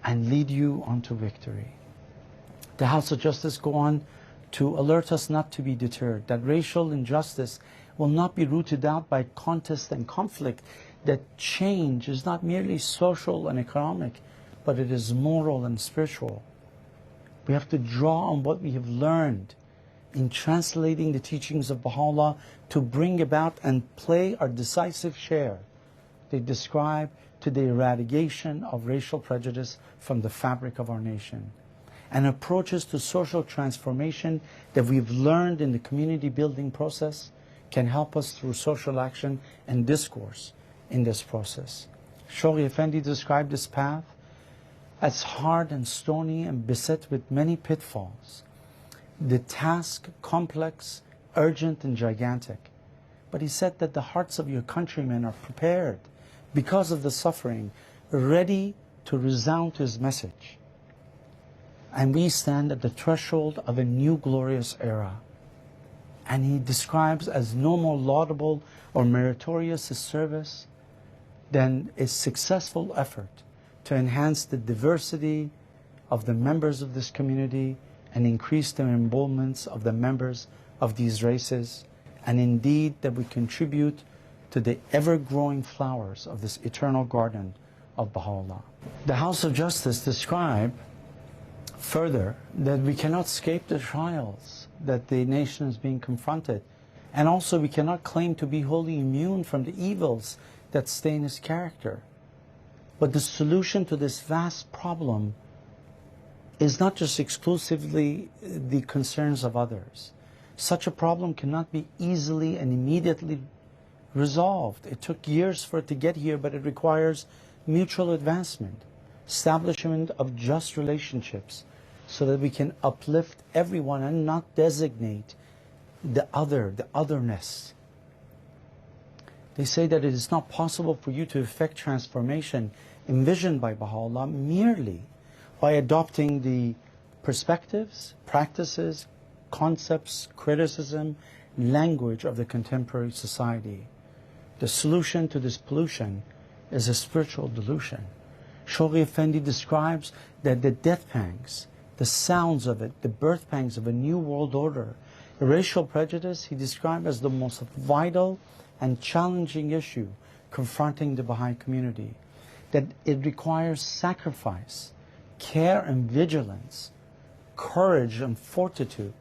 and lead you onto victory. The House of Justice go on to alert us not to be deterred, that racial injustice will not be rooted out by contest and conflict, that change is not merely social and economic, but it is moral and spiritual. We have to draw on what we have learned in translating the teachings of Baha'u'llah to bring about and play our decisive share. They describe to the eradication of racial prejudice from the fabric of our nation, and approaches to social transformation that we've learned in the community building process can help us through social action and discourse in this process. Shoghi Effendi described this path as hard and stony and beset with many pitfalls. The task complex, urgent and gigantic. But he said that the hearts of your countrymen are prepared because of the suffering, ready to resound to his message. And we stand at the threshold of a new glorious era. And he describes as no more laudable or meritorious a service than a successful effort to enhance the diversity of the members of this community and increase the emboldenments of the members of these races, and indeed that we contribute to the ever-growing flowers of this eternal garden of Baha'u'llah. The House of Justice describe further that we cannot escape the trials that the nation is being confronted, and also we cannot claim to be wholly immune from the evils that stain his character. But the solution to this vast problem is not just exclusively the concerns of others. Such a problem cannot be easily and immediately resolved. It took years for it to get here, but it requires mutual advancement, establishment of just relationships, so that we can uplift everyone and not designate the other, the otherness. They say that it is not possible for you to effect transformation envisioned by Baha'u'llah merely by adopting the perspectives, practices, concepts, criticism, language of the contemporary society. The solution to this pollution is a spiritual delusion. Shoghi Effendi describes that the death pangs, the sounds of it, the birth pangs of a new world order, racial prejudice, he described as the most vital and challenging issue confronting the Baha'i community. That it requires sacrifice, care and vigilance, courage and fortitude,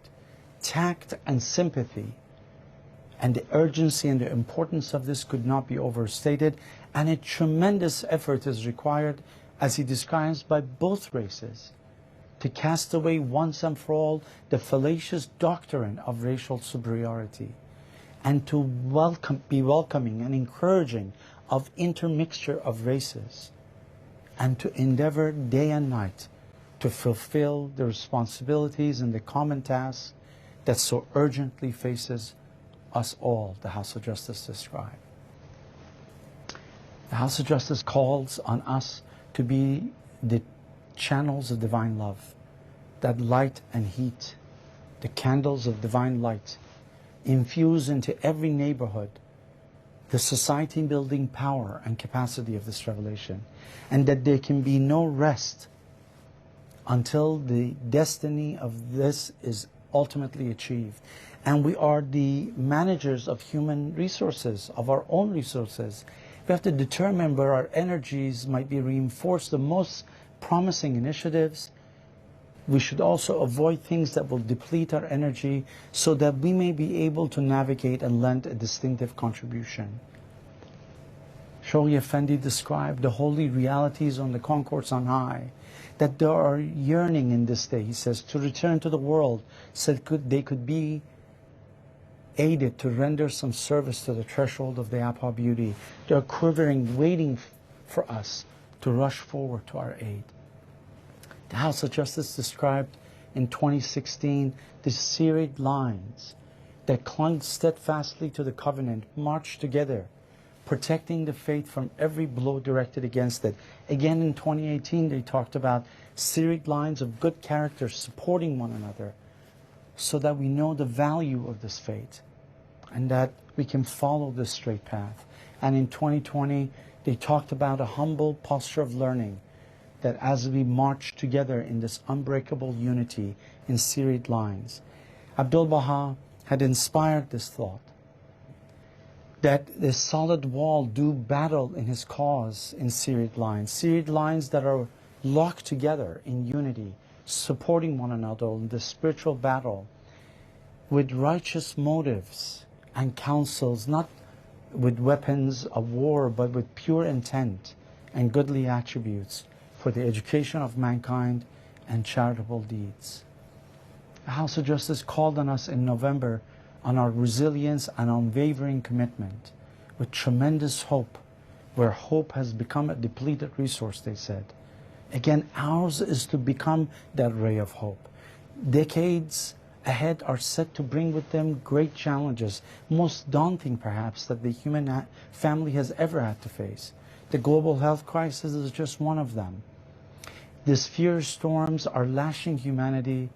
tact and sympathy. And the urgency and the importance of this could not be overstated, and a tremendous effort is required, as he describes, by both races to cast away once and for all the fallacious doctrine of racial superiority, and to be welcoming and encouraging of intermixture of races, and to endeavor day and night to fulfill the responsibilities and the common task that so urgently faces us all, the House of Justice described. The House of Justice calls on us to be the channels of divine love, that light and heat, the candles of divine light, infuse into every neighborhood the society building power and capacity of this revelation, and that there can be no rest until the destiny of this is ultimately achieved. And we are the managers of human resources, of our own resources. We have to determine where our energies might be reinforced, the most promising initiatives. We should also avoid things that will deplete our energy so that we may be able to navigate and lend a distinctive contribution. Shoghi Effendi described the holy realities on the concourse on high, that there are yearning in this day, he says, to return to the world so that they could be aided to render some service to the threshold of the Abha beauty. They are quivering, waiting for us to rush forward to our aid. The House of Justice described in 2016 the Seried lines that clung steadfastly to the covenant, marched together, protecting the faith from every blow directed against it. Again in 2018 they talked about Seried lines of good character supporting one another so that we know the value of this faith and that we can follow this straight path. And in 2020 they talked about a humble posture of learning, that as we march together in this unbreakable unity in Seried lines. Abdul-Baha had inspired this thought, that the solid wall do battle in his cause in Seried lines that are locked together in unity, supporting one another in the spiritual battle with righteous motives and counsels, not with weapons of war, but with pure intent and goodly attributes for the education of mankind and charitable deeds. The House of Justice called on us in November on our resilience and unwavering commitment with tremendous hope, where hope has become a depleted resource, they said. Again, ours is to become that ray of hope. Decades ahead are set to bring with them great challenges, most daunting perhaps that the human family has ever had to face. The global health crisis is just one of them. These fierce storms are lashing humanity,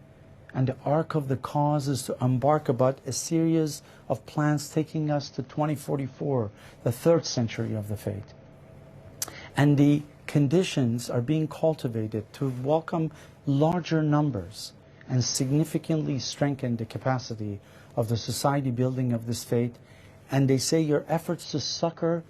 and the arc of the cause is to embark about a series of plans taking us to 2044, the third century of the faith. And the conditions are being cultivated to welcome larger numbers and significantly strengthen the capacity of the society building of this faith. And they say your efforts to succor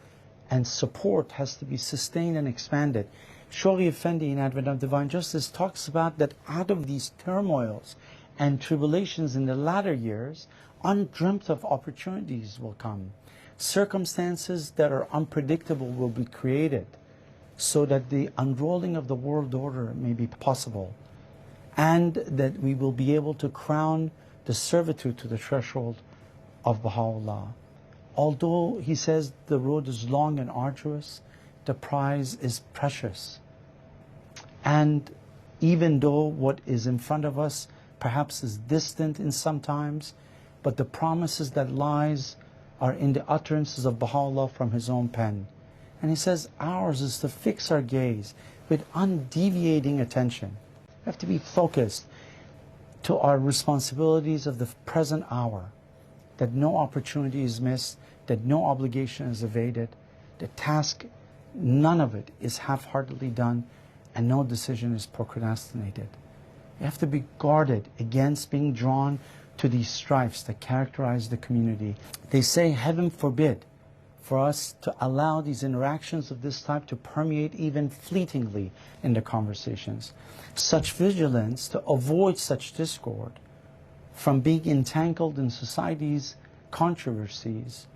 and support has to be sustained and expanded. Shoghi Effendi in Advent of Divine Justice talks about that out of these turmoils and tribulations in the latter years, undreamt of opportunities will come. Circumstances that are unpredictable will be created so that the unrolling of the world order may be possible, and that we will be able to crown the servitude to the threshold of Baha'u'llah. Although, he says, the road is long and arduous, the prize is precious. And even though what is in front of us perhaps is distant in some times, but the promises that lies are in the utterances of Baha'u'llah from his own pen. And he says ours is to fix our gaze with undeviating attention. We have to be focused to our responsibilities of the present hour, that no opportunity is missed, that no obligation is evaded, the task, none of it is half-heartedly done, and no decision is procrastinated. You have to be guarded against being drawn to these strifes that characterize the community. They say, heaven forbid for us to allow these interactions of this type to permeate even fleetingly in the conversations. Such vigilance to avoid such discord from being entangled in society's controversies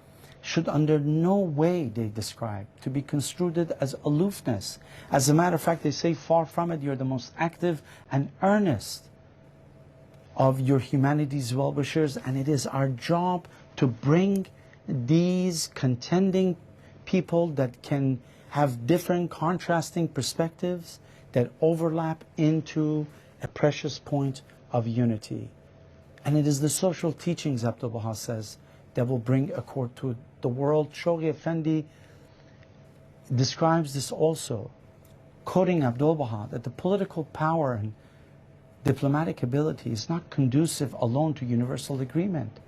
should under no way, they describe, to be construed as aloofness. As a matter of fact, they say, far from it, you're the most active and earnest of your humanity's well-wishers, and it is our job to bring these contending people that can have different contrasting perspectives that overlap into a precious point of unity. And it is the social teachings, Abdul-Baha says, that will bring accord to the world. Shoghi Effendi describes this also, quoting Abdul-Baha, that the political power and diplomatic ability is not conducive alone to universal agreement,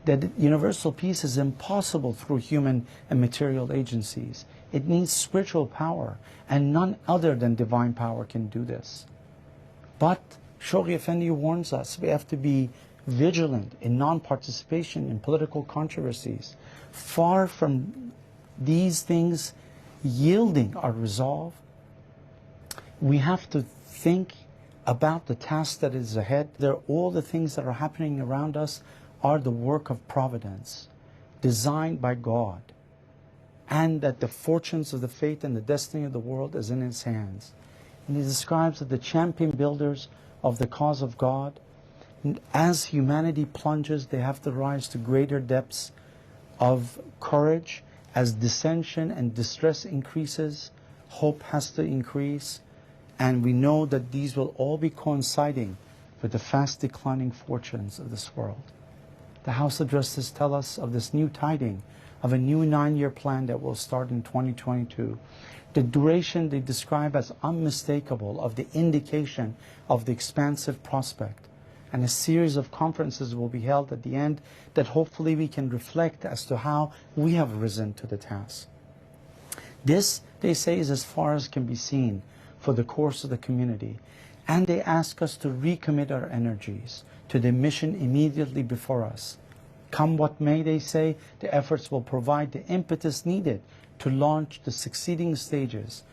that universal peace is impossible through human and material agencies. It needs spiritual power, and none other than divine power can do this. But Shoghi Effendi warns us we have to be vigilant in non-participation in political controversies, far from these things yielding our resolve. We have to think about the task that is ahead. All the things that are happening around us are the work of providence, designed by God. and that the fortunes of the fate and the destiny of the world is in His hands. And He describes that the champion builders of the cause of God, and as humanity plunges, they have to rise to greater depths of courage. As dissension and distress increases, hope has to increase, and we know that these will all be coinciding with the fast declining fortunes of this world. The House addresses tell us of this new tiding of a new 9-year plan that will start in 2022. The duration they describe as unmistakable of the indication of the expansive prospect. And a series of conferences will be held at the end that hopefully we can reflect as to how we have risen to the task. This, they say, is as far as can be seen for the course of the community. And they ask us to recommit our energies to the mission immediately before us. Come what may, they say, the efforts will provide the impetus needed to launch the succeeding stages.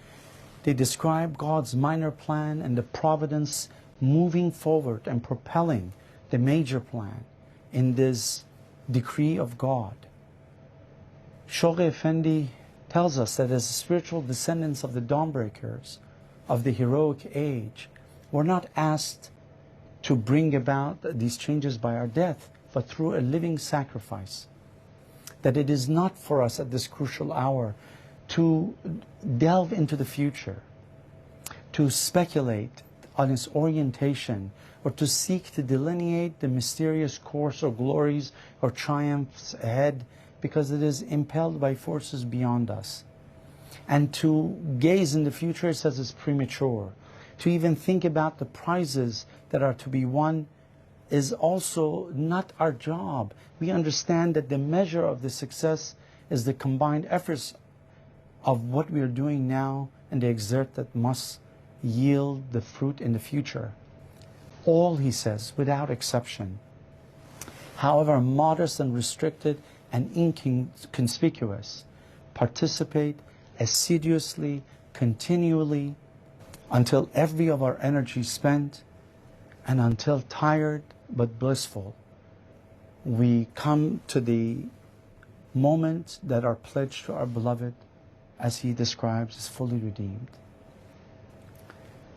They describe God's minor plan and the providence moving forward and propelling the major plan in this decree of God. Shoghi Effendi tells us that as spiritual descendants of the dawnbreakers of the heroic age, we're not asked to bring about these changes by our death, but through a living sacrifice. That it is not for us at this crucial hour to delve into the future, to speculate on its orientation, or to seek to delineate the mysterious course or glories or triumphs ahead, because it is impelled by forces beyond us. And to gaze in the future, it says, is premature. To even think about the prizes that are to be won is also not our job. We understand that the measure of the success is the combined efforts of what we are doing now and the exert that must yield the fruit in the future. All, he says, without exception, however modest and restricted and inconspicuous, participate assiduously, continually, until every of our energy spent, and until tired but blissful, we come to the moment that our pledge to our beloved, as he describes, is fully redeemed.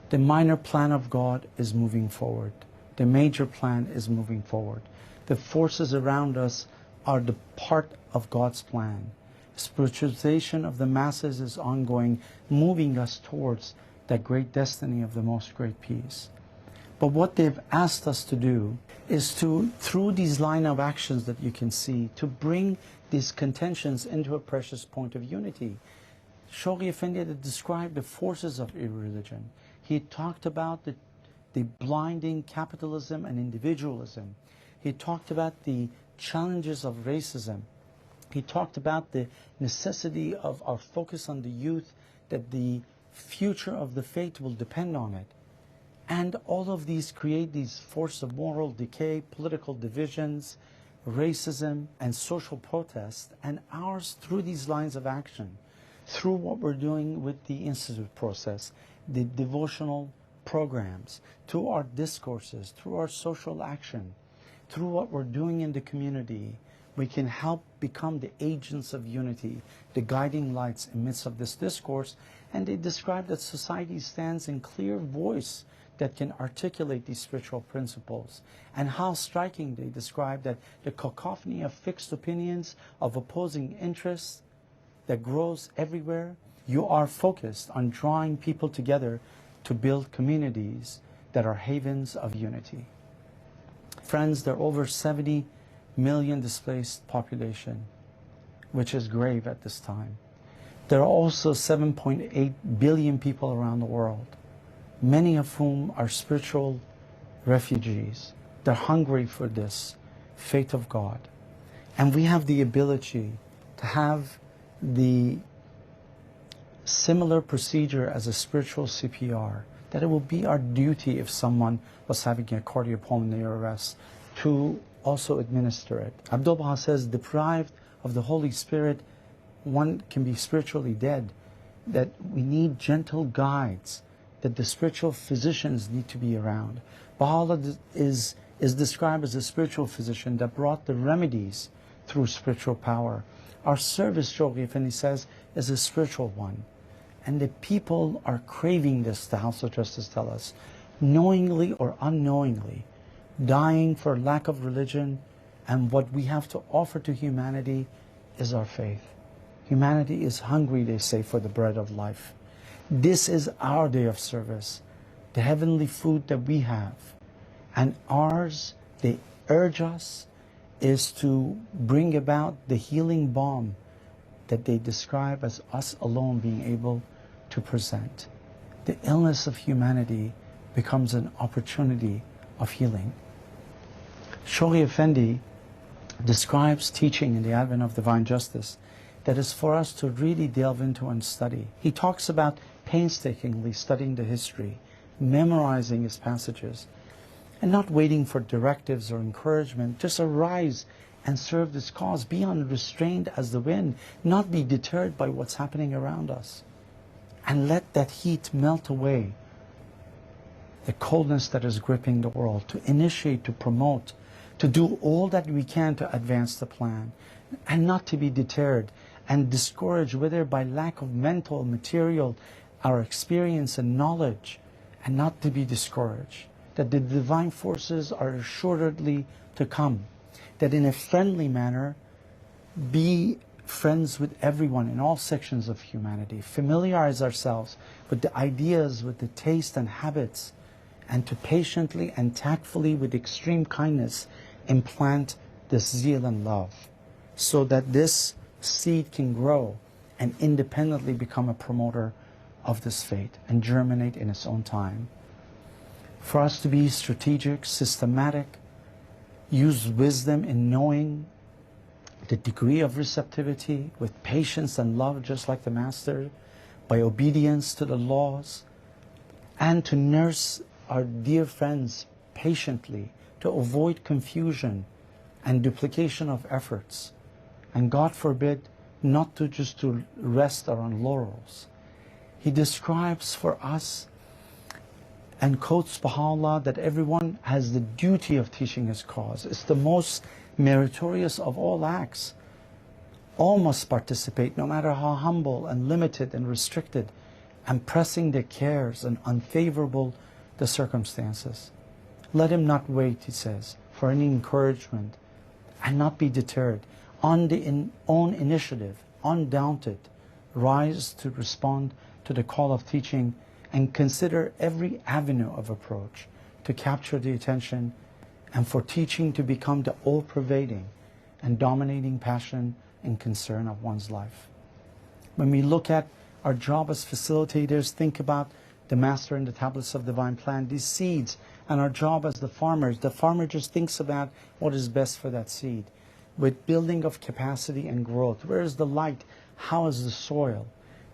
The minor plan of God is moving forward. The major plan is moving forward. The forces around us are the part of God's plan. Spiritualization of the masses is ongoing, moving us towards that great destiny of the most great peace. But what they've asked us to do is to, through these line of actions that you can see, to bring these contentions into a precious point of unity. Shoghi Effendi described the forces of irreligion. He talked about the blinding capitalism and individualism. He talked about the challenges of racism. He talked about the necessity of our focus on the youth, that the future of the faith will depend on it. And all of these create these forces of moral decay, political divisions, racism, and social protest. And ours, through these lines of action, through what we're doing with the Institute process, the devotional programs, through our discourses, through our social action, through what we're doing in the community, we can help become the agents of unity, the guiding lights in the midst of this discourse. And they describe that society stands in clear voice that can articulate these spiritual principles. And how striking they describe that the cacophony of fixed opinions, of opposing interests that grows everywhere, you are focused on drawing people together to build communities that are havens of unity. Friends, there are over 70 million displaced population, which is grave at this time. There are also 7.8 billion people around the world, many of whom are spiritual refugees. They're hungry for this faith of God. And we have the ability to have the similar procedure as a spiritual CPR, that it will be our duty if someone was having a cardiopulmonary arrest to also administer it. Abdul-Baha says, deprived of the Holy Spirit, one can be spiritually dead, that we need gentle guides, that the spiritual physicians need to be around. Baha'u'llah is described as a spiritual physician that brought the remedies through spiritual power. Our service, Shoghi Effendi says, is a spiritual one. And the people are craving this, the House of Justice tell us, knowingly or unknowingly, dying for lack of religion, and what we have to offer to humanity is our faith. Humanity is hungry, they say, for the bread of life. This is our day of service, the heavenly food that we have. And ours, they urge us, is to bring about the healing balm that they describe as us alone being able to present. The illness of humanity becomes an opportunity of healing. Shoghi Effendi describes teaching in the advent of divine justice that is for us to really delve into and study. He talks about painstakingly studying the history, memorizing his passages, and not waiting for directives or encouragement. Just arise and serve this cause. Be unrestrained as the wind, not be deterred by what's happening around us. And let that heat melt away the coldness that is gripping the world, to initiate, to promote, to do all that we can to advance the plan, and not to be deterred and discouraged, whether by lack of mental, material, our experience and knowledge, and not to be discouraged. That the divine forces are assuredly to come. That in a friendly manner, be friends with everyone in all sections of humanity. Familiarize ourselves with the ideas, with the taste and habits, and to patiently and tactfully, with extreme kindness, implant this zeal and love, so that this seed can grow and independently become a promoter of this faith and germinate in its own time. For us to be strategic, systematic, use wisdom in knowing the degree of receptivity with patience and love, just like the Master, by obedience to the laws, and to nurse our dear friends patiently, to avoid confusion and duplication of efforts, and God forbid, not to just to rest on laurels. He describes for us and quotes Baha'u'llah that everyone has the duty of teaching his cause. It's the most meritorious of all acts. All must participate, no matter how humble and limited and restricted and pressing their cares and unfavorable the circumstances. Let him not wait, he says, for any encouragement, and not be deterred. On the own initiative, undaunted, rise to respond to the call of teaching, and consider every avenue of approach to capture the attention, and for teaching to become the all-pervading and dominating passion and concern of one's life. When we look at our job as facilitators, think about the Master and the tablets of divine plan, these seeds, and our job as the farmer just thinks about what is best for that seed. With building of capacity and growth, where is the light? How is the soil?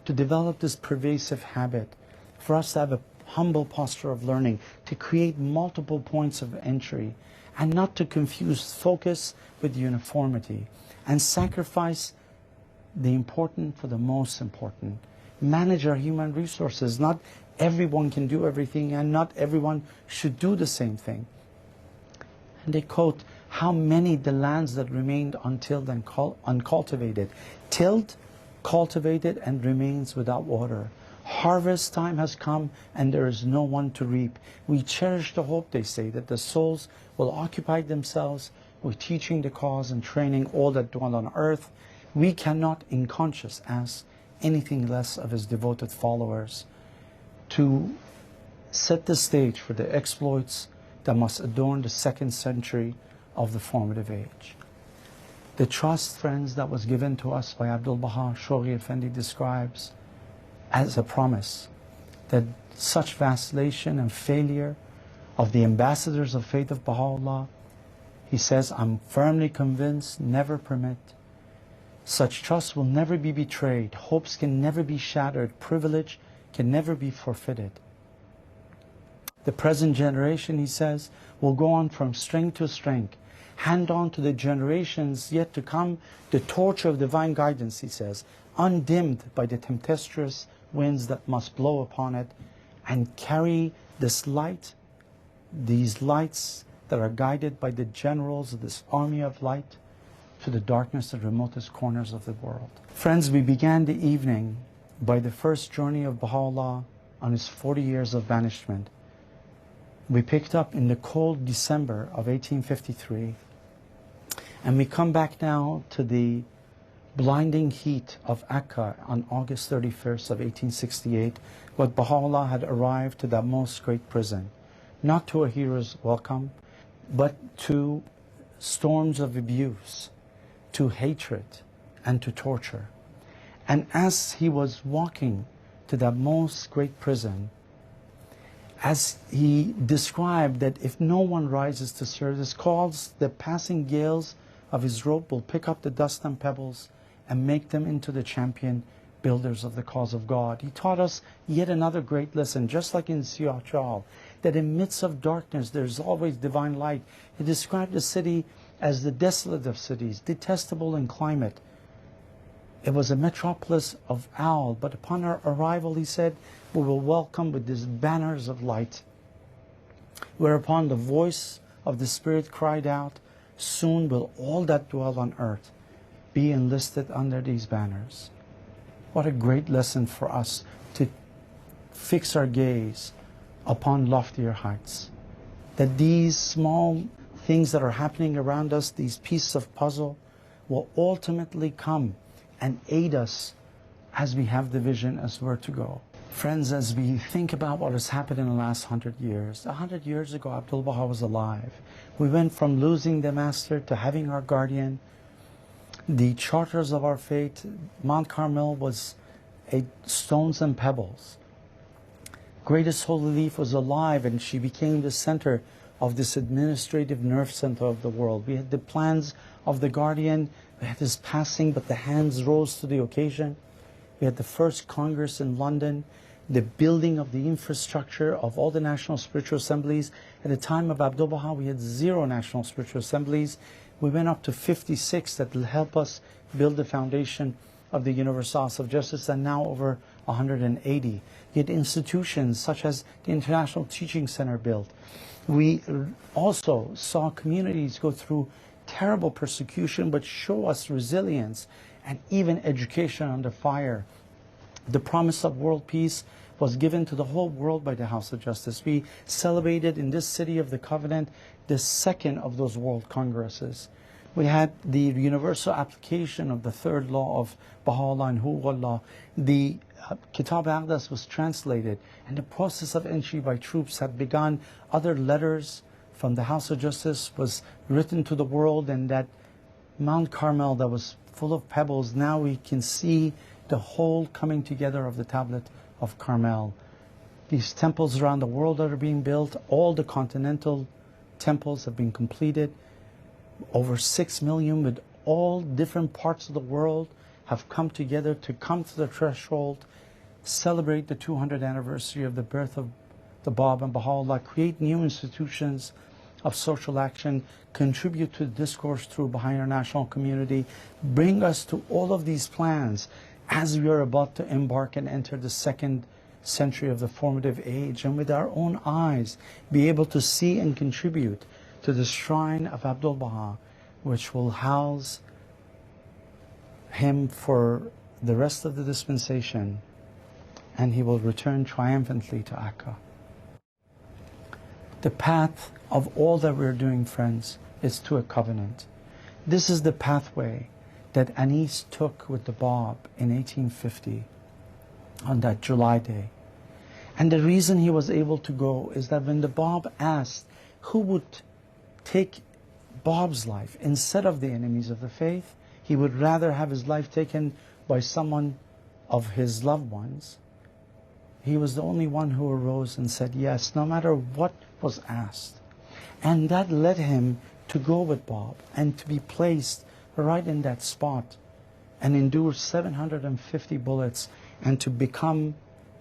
To develop this pervasive habit, for us to have a humble posture of learning, to create multiple points of entry, and not to confuse focus with uniformity, and sacrifice the important for the most important. Manage our human resources. Not everyone can do everything, and not everyone should do the same thing. And they quote, how many the lands that remained untilled and uncultivated, tilled, cultivated, and remains without water. Harvest time has come, and there is no one to reap. We cherish the hope, they say, that the souls will occupy themselves with teaching the cause and training all that dwell on earth. We cannot, in conscience, ask anything less of his devoted followers to set the stage for the exploits that must adorn the second century of the formative age. The trust, friends, that was given to us by Abdul-Baha, Shoghi Effendi describes as a promise that such vacillation and failure of the ambassadors of faith of Baha'u'llah, he says, I'm firmly convinced, never permit. Such trust will never be betrayed. Hopes can never be shattered. Privilege can never be forfeited. The present generation, he says, will go on from strength to strength. Hand on to the generations yet to come the torch of divine guidance, he says, undimmed by the tempestuous winds that must blow upon it, and carry this light, these lights that are guided by the generals of this army of light, to the darkness and remotest corners of the world. Friends, we began the evening by the first journey of Baha'u'llah on his 40 years of banishment. We picked up in the cold December of 1853, and we come back now to the blinding heat of Akka on August 31st of 1868, when Baha'u'llah had arrived to that most great prison, not to a hero's welcome, but to storms of abuse, to hatred, and to torture. And as he was walking to that most great prison, as he described that if no one rises to serve this calls, the passing gales of his rope will pick up the dust and pebbles and make them into the champion builders of the cause of God. He taught us yet another great lesson, just like in Siyah Chal, that in midst of darkness there's always divine light. He described the city as the desolate of cities, detestable in climate. It was a metropolis of owl, but upon our arrival, he said, we were welcomed with these banners of light. Whereupon the voice of the Spirit cried out, soon will all that dwell on earth be enlisted under these banners. What a great lesson for us to fix our gaze upon loftier heights. That these small things that are happening around us, these pieces of puzzle, will ultimately come and aid us as we have the vision as where to go. Friends, as we think about what has happened in the last 100 years, 100 years ago Abdul-Baha was alive. We went from losing the master to having our guardian. The charters of our fate, Mount Carmel was stones and pebbles. Greatest Holy Leaf was alive, and she became the center of this administrative nerve center of the world. We had the plans of the guardian. We had his passing, but the hands rose to the occasion. We had the first Congress in London, the building of the infrastructure of all the national spiritual assemblies. At the time of Abdul-Baha, we had 0 national spiritual assemblies. We went up to 56 that will help us build the foundation of the Universal House of Justice, and now over 180. You had institutions such as the International Teaching Center built. We also saw communities go through terrible persecution, but show us resilience and even education under fire. The promise of world peace was given to the whole world by the House of Justice. We celebrated in this city of the Covenant the second of those world congresses. We had the universal application of the third law of Baha'u'llah and Ḥuququ'llah. The Kitab Aqdas was translated, and the process of entry by troops had begun. Other letters from the House of Justice was written to the world, and that Mount Carmel that was full of pebbles, now we can see the whole coming together of the tablet of Carmel. These temples around the world that are being built, all the continental temples have been completed. Over 6 million with all different parts of the world have come together to come to the threshold, celebrate the 200th anniversary of the birth of the Bab and Baha'u'llah, create new institutions of social action, contribute to the discourse through Baha'i international community, bring us to all of these plans as we are about to embark and enter the second century of the formative age, and with our own eyes be able to see and contribute to the shrine of Abdul-Baha, which will house him for the rest of the dispensation, and he will return triumphantly to Akka. The path of all that we're doing, friends, is to a covenant. This is the pathway that Anis took with the Bab in 1850 on that July day. And the reason he was able to go is that when the Bab asked who would take Bab's life instead of the enemies of the faith, he would rather have his life taken by someone of his loved ones. He was the only one who arose and said yes, no matter what was asked. And that led him to go with Bab and to be placed right in that spot and endure 750 bullets and to become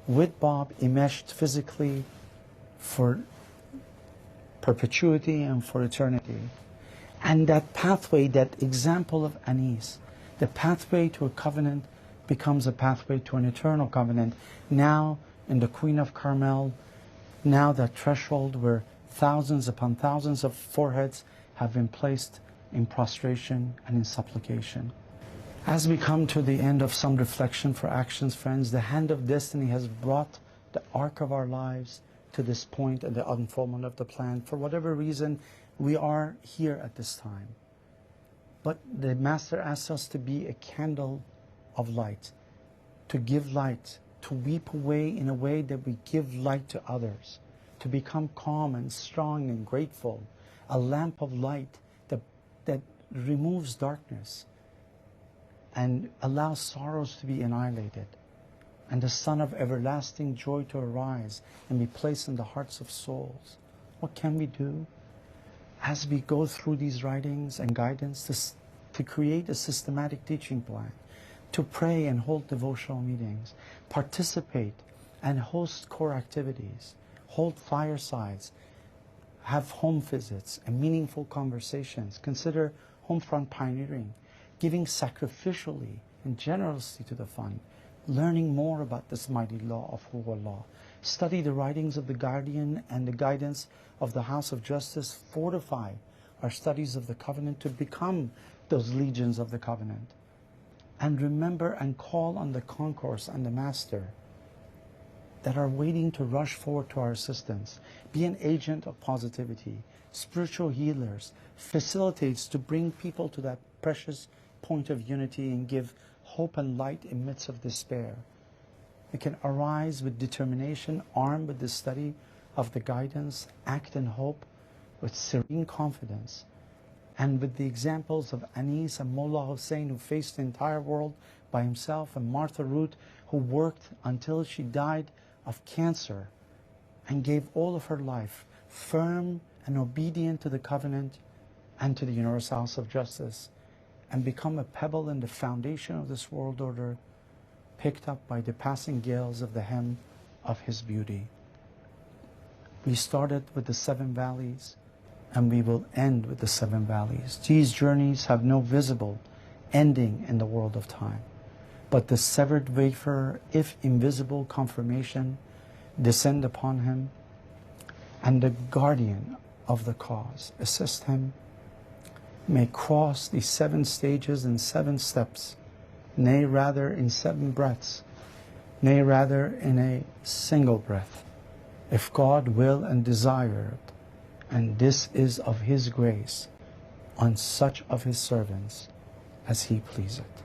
with Bab enmeshed physically for perpetuity and for eternity. And that pathway, that example of Anis, the pathway to a covenant becomes a pathway to an eternal covenant. Now in the Queen of Carmel, now that threshold where thousands upon thousands of foreheads have been placed in prostration, and in supplication. As we come to the end of some reflection for actions, friends, the hand of destiny has brought the arc of our lives to this point and the unfoldment of the plan. For whatever reason, we are here at this time. But the Master asks us to be a candle of light, to give light, to weep away in a way that we give light to others, to become calm and strong and grateful, a lamp of light that removes darkness and allows sorrows to be annihilated, and the sun of everlasting joy to arise and be placed in the hearts of souls. What can we do? As we go through these writings and guidance, to create a systematic teaching plan, to pray and hold devotional meetings, participate and host core activities, hold firesides, have home visits and meaningful conversations, consider homefront pioneering, giving sacrificially and generously to the fund, learning more about this mighty law of Ḥuququ'llah, study the writings of the Guardian and the guidance of the House of Justice, fortify our studies of the Covenant to become those legions of the Covenant, and remember and call on the concourse and the Master that are waiting to rush forward to our assistance. Be an agent of positivity, spiritual healers, facilitators to bring people to that precious point of unity and give hope and light in midst of despair. We can arise with determination, armed with the study of the guidance, act in hope with serene confidence, and with the examples of Anis and Mullah Hussein, who faced the entire world by himself, and Martha Root, who worked until she died of cancer and gave all of her life firm and obedient to the Covenant and to the Universal House of Justice, and become a pebble in the foundation of this world order, picked up by the passing gales of the hem of his beauty. We started with the 7 valleys, and we will end with the 7 valleys. These journeys have no visible ending in the world of time, but the severed wafer, if invisible confirmation, descend upon him, and the guardian of the cause assist him, may cross these 7 stages in 7 steps, nay rather in 7 breaths, nay rather in a single breath, if God will and desire it, and this is of His grace on such of His servants as He pleaseth.